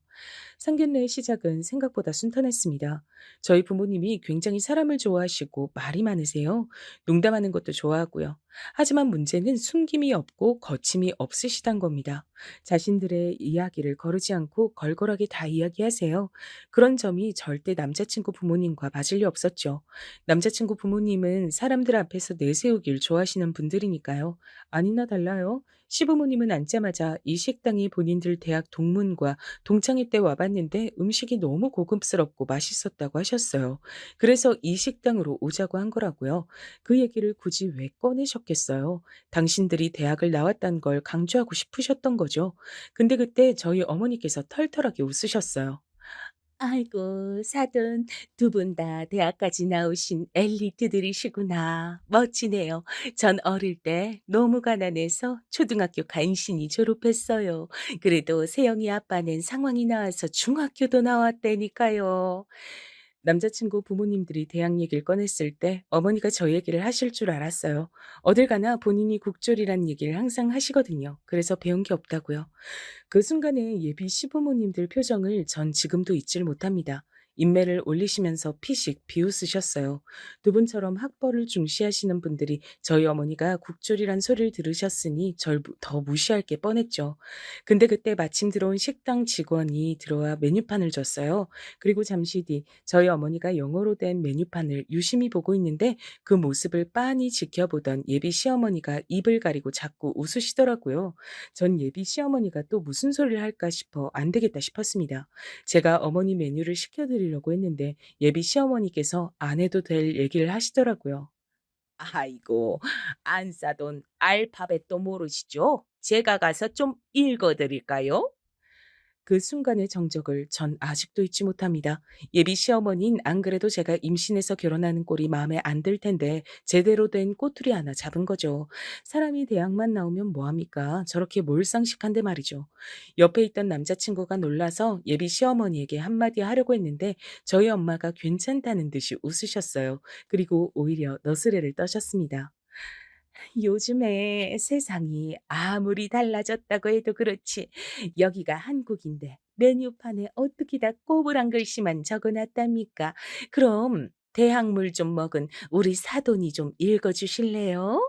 상견례의 시작은 생각보다 순탄했습니다. 저희 부모님이 굉장히 사람을 좋아하시고 말이 많으세요. 농담하는 것도 좋아하고요. 하지만 문제는 숨김이 없고 거침이 없으시단 겁니다. 자신들의 이야기를 거르지 않고 걸걸하게 다 이야기하세요. 그런 점이 절대 남자친구 부모님과 맞을 리 없었죠. 남자친구 부모님은 사람들 앞에서 내세우길 좋아하시는 분들이니까요. 아니나 달라요. 시부모님은 앉자마자 이 식당이 본인들 대학 동문과 동창회 때 와봤는데 음식이 너무 고급스럽고 맛있었다고 하셨어요. 그래서 이 식당으로 오자고 한 거라고요. 그 얘기를 굳이 왜 꺼내셨겠어요? 당신들이 대학을 나왔다는 걸 강조하고 싶으셨던 거죠. 근데 그때 저희 어머니께서 털털하게 웃으셨어요. 아이고, 사돈 두 분 다 대학까지 나오신 엘리트들이시구나. 멋지네요. 전 어릴 때 너무 가난해서 초등학교 간신히 졸업했어요. 그래도 세영이 아빠는 상황이 나와서 중학교도 나왔다니까요. 남자친구 부모님들이 대학 얘기를 꺼냈을 때 어머니가 저 얘기를 하실 줄 알았어요. 어딜 가나 본인이 국졸이란 얘기를 항상 하시거든요. 그래서 배운 게 없다고요. 그 순간의 예비 시부모님들 표정을 전 지금도 잊질 못합니다. 인매를 올리시면서 피식 비웃으셨어요. 두 분처럼 학벌을 중시하시는 분들이 저희 어머니가 국졸이란 소리를 들으셨으니 절 더 무시할 게 뻔했죠. 근데 그때 마침 들어온 식당 직원이 들어와 메뉴판을 줬어요. 그리고 잠시 뒤 저희 어머니가 영어로 된 메뉴판을 유심히 보고 있는데 그 모습을 빤히 지켜보던 예비 시어머니가 입을 가리고 자꾸 웃으시더라고요. 전 예비 시어머니가 또 무슨 소리를 할까 싶어 안 되겠다 싶었습니다. 제가 어머니 메뉴를 시켜드리려고 했는데 예비 시어머니께서 안 해도 될 얘기를 하시더라고요. 아이고, 안사돈 알파벳도 모르시죠? 제가 가서 좀 읽어드릴까요? 그 순간의 정적을 전 아직도 잊지 못합니다. 예비 시어머니는 안 그래도 제가 임신해서 결혼하는 꼴이 마음에 안 들 텐데 제대로 된 꼬투리 하나 잡은 거죠. 사람이 대학만 나오면 뭐합니까? 저렇게 몰상식한데 말이죠. 옆에 있던 남자친구가 놀라서 예비 시어머니에게 한마디 하려고 했는데 저희 엄마가 괜찮다는 듯이 웃으셨어요. 그리고 오히려 너스레를 떠셨습니다. 요즘에 세상이 아무리 달라졌다고 해도 그렇지 여기가 한국인데 메뉴판에 어떻게 다 꼬부랑 글씨만 적어놨답니까? 그럼 대학물 좀 먹은 우리 사돈이 좀 읽어주실래요?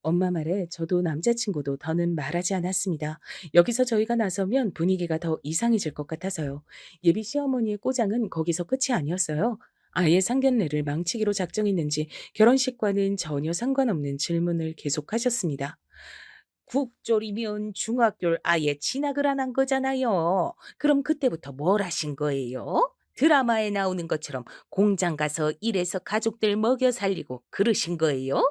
엄마 말에 저도 남자친구도 더는 말하지 않았습니다. 여기서 저희가 나서면 분위기가 더 이상해질 것 같아서요. 예비 시어머니의 꼬장은 거기서 끝이 아니었어요. 아예 상견례를 망치기로 작정했는지 결혼식과는 전혀 상관없는 질문을 계속하셨습니다. 국졸이면 중학교를 아예 진학을 안 한 거잖아요. 그럼 그때부터 뭘 하신 거예요? 드라마에 나오는 것처럼 공장 가서 일해서 가족들 먹여 살리고 그러신 거예요?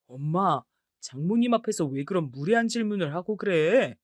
엄마, 장모님 앞에서 왜 그런 무례한 질문을 하고 그래?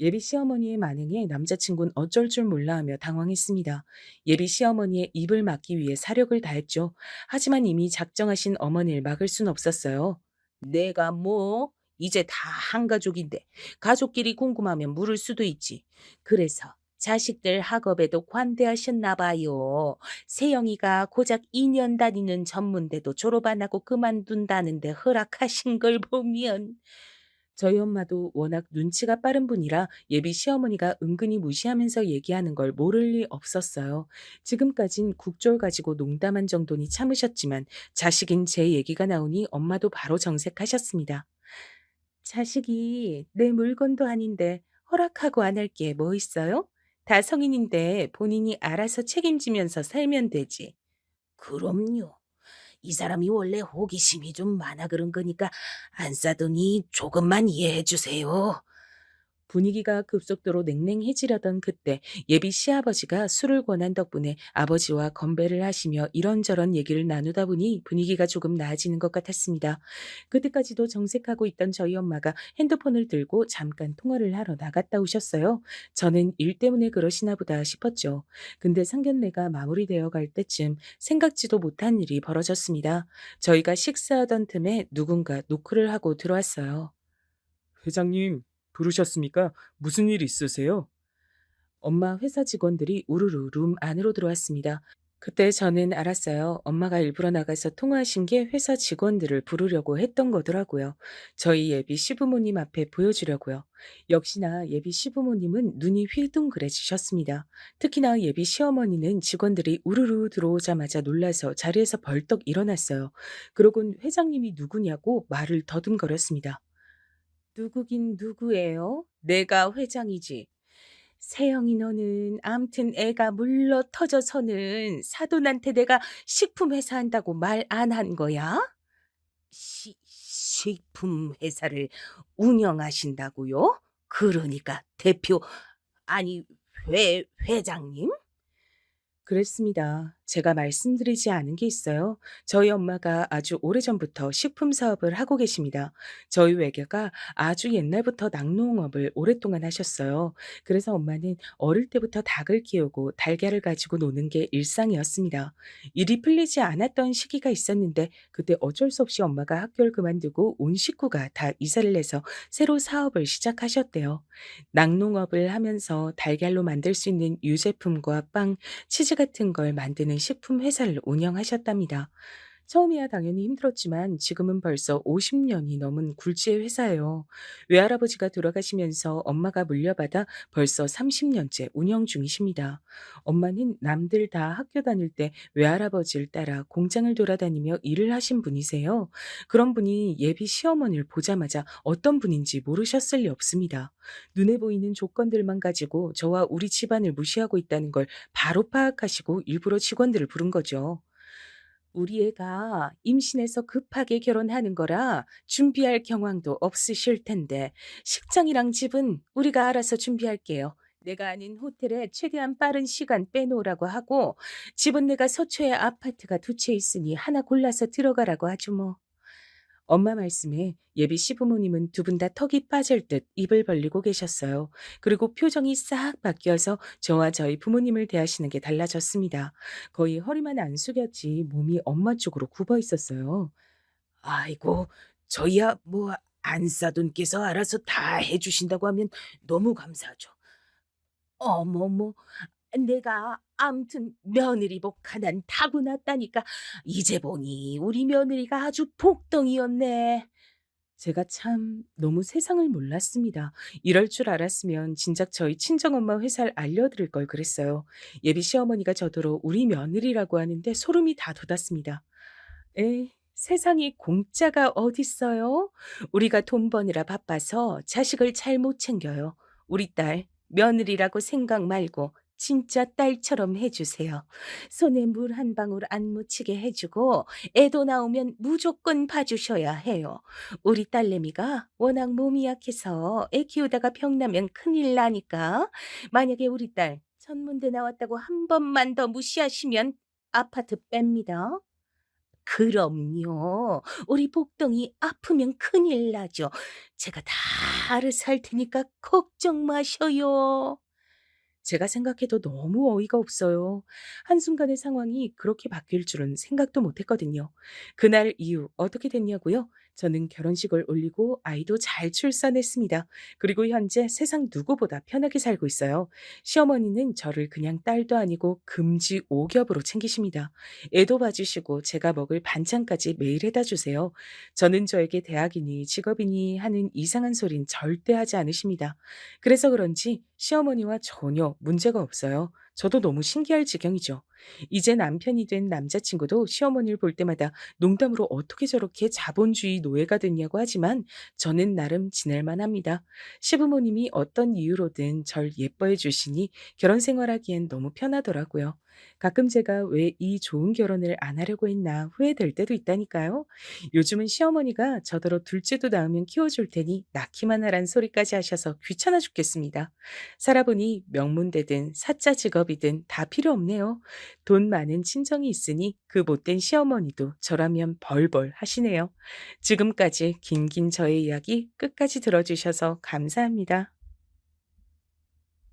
예비 시어머니의 반응에 남자친구는 어쩔 줄 몰라 하며 당황했습니다. 예비 시어머니의 입을 막기 위해 사력을 다했죠. 하지만 이미 작정하신 어머니를 막을 순 없었어요. 내가 뭐? 이제 다 한 가족인데 가족끼리 궁금하면 물을 수도 있지. 그래서 자식들 학업에도 관대하셨나 봐요. 세영이가 고작 2년 다니는 전문대도 졸업 안 하고 그만둔다는데 허락하신 걸 보면 저희 엄마도 워낙 눈치가 빠른 분이라 예비 시어머니가 은근히 무시하면서 얘기하는 걸 모를 리 없었어요. 지금까진 국졸 가지고 농담한 정도니 참으셨지만 자식인 제 얘기가 나오니 엄마도 바로 정색하셨습니다. 자식이 내 물건도 아닌데 허락하고 안 할 게 뭐 있어요? 다 성인인데 본인이 알아서 책임지면서 살면 되지. 그럼요. 이 사람이 원래 호기심이 좀 많아 그런 거니까 안 싸더니 조금만 이해해 주세요. 분위기가 급속도로 냉랭해지려던 그때 예비 시아버지가 술을 권한 덕분에 아버지와 건배를 하시며 이런저런 얘기를 나누다 보니 분위기가 조금 나아지는 것 같았습니다. 그때까지도 정색하고 있던 저희 엄마가 핸드폰을 들고 잠깐 통화를 하러 나갔다 오셨어요. 저는 일 때문에 그러시나 보다 싶었죠. 근데 상견례가 마무리되어 갈 때쯤 생각지도 못한 일이 벌어졌습니다. 저희가 식사하던 틈에 누군가 노크를 하고 들어왔어요.
회장님, 부르셨습니까? 무슨 일 있으세요?
엄마 회사 직원들이 우르르 룸 안으로 들어왔습니다. 그때 저는 알았어요. 엄마가 일부러 나가서 통화하신 게 회사 직원들을 부르려고 했던 거더라고요. 저희 예비 시부모님 앞에 보여주려고요. 역시나 예비 시부모님은 눈이 휘둥그레지셨습니다. 특히나 예비 시어머니는 직원들이 우르르 들어오자마자 놀라서 자리에서 벌떡 일어났어요. 그러곤 회장님이 누구냐고 말을 더듬거렸습니다. 누구긴 누구예요? 내가 회장이지. 세영이 너는 암튼 애가 물러 터져서는 사돈한테 내가 식품 회사 한다고 말 안 한 거야? 식품 회사를 운영하신다고요? 그러니까 대표 아니 회장님? 그랬습니다. 제가 말씀드리지 않은 게 있어요. 저희 엄마가 아주 오래전부터 식품 사업을 하고 계십니다. 저희 외가가 아주 옛날부터 낙농업을 오랫동안 하셨어요. 그래서 엄마는 어릴 때부터 닭을 키우고 달걀을 가지고 노는 게 일상이었습니다. 일이 풀리지 않았던 시기가 있었는데 그때 어쩔 수 없이 엄마가 학교를 그만두고 온 식구가 다 이사를 해서 새로 사업을 시작하셨대요. 낙농업을 하면서 달걀로 만들 수 있는 유제품과 빵, 치즈 같은 걸 만드는 식품 회사를 운영하셨답니다. 처음이야 당연히 힘들었지만 지금은 벌써 50년이 넘은 굴지의 회사예요. 외할아버지가 돌아가시면서 엄마가 물려받아 벌써 30년째 운영 중이십니다. 엄마는 남들 다 학교 다닐 때 외할아버지를 따라 공장을 돌아다니며 일을 하신 분이세요. 그런 분이 예비 시어머니를 보자마자 어떤 분인지 모르셨을 리 없습니다. 눈에 보이는 조건들만 가지고 저와 우리 집안을 무시하고 있다는 걸 바로 파악하시고 일부러 직원들을 부른 거죠. 우리 애가 임신해서 급하게 결혼하는 거라 준비할 경황도 없으실 텐데 식장이랑 집은 우리가 알아서 준비할게요. 내가 아는 호텔에 최대한 빠른 시간 빼놓으라고 하고 집은 내가 서초에 아파트가 두 채 있으니 하나 골라서 들어가라고 하죠 뭐. 엄마 말씀에 예비 시부모님은 두 분 다 턱이 빠질 듯 입을 벌리고 계셨어요. 그리고 표정이 싹 바뀌어서 저와 저희 부모님을 대하시는 게 달라졌습니다. 거의 허리만 안 숙였지 몸이 엄마 쪽으로 굽어 있었어요. 아이고, 저희야 뭐 안사돈께서 알아서 다 해주신다고 하면 너무 감사하죠. 어머머, 내가 암튼 며느리 복 하나는 타고났다니까 이제 보니 우리 며느리가 아주 복덩이였네. 제가 참 너무 세상을 몰랐습니다. 이럴 줄 알았으면 진작 저희 친정엄마 회사를 알려드릴 걸 그랬어요. 예비 시어머니가 저더러 우리 며느리라고 하는데 소름이 다 돋았습니다. 에이, 세상에 공짜가 어딨어요? 우리가 돈 버느라 바빠서 자식을 잘 못 챙겨요. 우리 딸 며느리라고 생각 말고 진짜 딸처럼 해주세요. 손에 물 한 방울 안 묻히게 해주고 애도 나오면 무조건 봐주셔야 해요. 우리 딸내미가 워낙 몸이 약해서 애 키우다가 병나면 큰일 나니까 만약에 우리 딸 천문대 나왔다고 한 번만 더 무시하시면 아파트 뺍니다. 그럼요. 우리 복덩이 아프면 큰일 나죠. 제가 다 알아서 할 테니까 걱정 마셔요. 제가 생각해도 너무 어이가 없어요. 한순간에 상황이 그렇게 바뀔 줄은 생각도 못 했거든요. 그날 이후 어떻게 됐냐고요? 저는 결혼식을 올리고 아이도 잘 출산했습니다. 그리고 현재 세상 누구보다 편하게 살고 있어요. 시어머니는 저를 그냥 딸도 아니고 금지 오겹으로 챙기십니다. 애도 봐주시고 제가 먹을 반찬까지 매일 해다 주세요. 저는 저에게 대학이니 직업이니 하는 이상한 소린 절대 하지 않으십니다. 그래서 그런지 시어머니와 전혀 문제가 없어요. 저도 너무 신기할 지경이죠. 이제 남편이 된 남자친구도 시어머니를 볼 때마다 농담으로 어떻게 저렇게 자본주의 노예가 됐냐고 하지만 저는 나름 지낼만 합니다. 시부모님이 어떤 이유로든 절 예뻐해 주시니 결혼 생활하기엔 너무 편하더라고요. 가끔 제가 왜 이 좋은 결혼을 안 하려고 했나 후회될 때도 있다니까요. 요즘은 시어머니가 저더러 둘째도 낳으면 키워줄 테니 낳기만 하란 소리까지 하셔서 귀찮아 죽겠습니다. 살아보니 명문대든 사짜 직업이든 다 필요 없네요. 돈 많은 친정이 있으니 그 못된 시어머니도 저라면 벌벌 하시네요. 지금까지 긴긴 저의 이야기 끝까지 들어주셔서 감사합니다.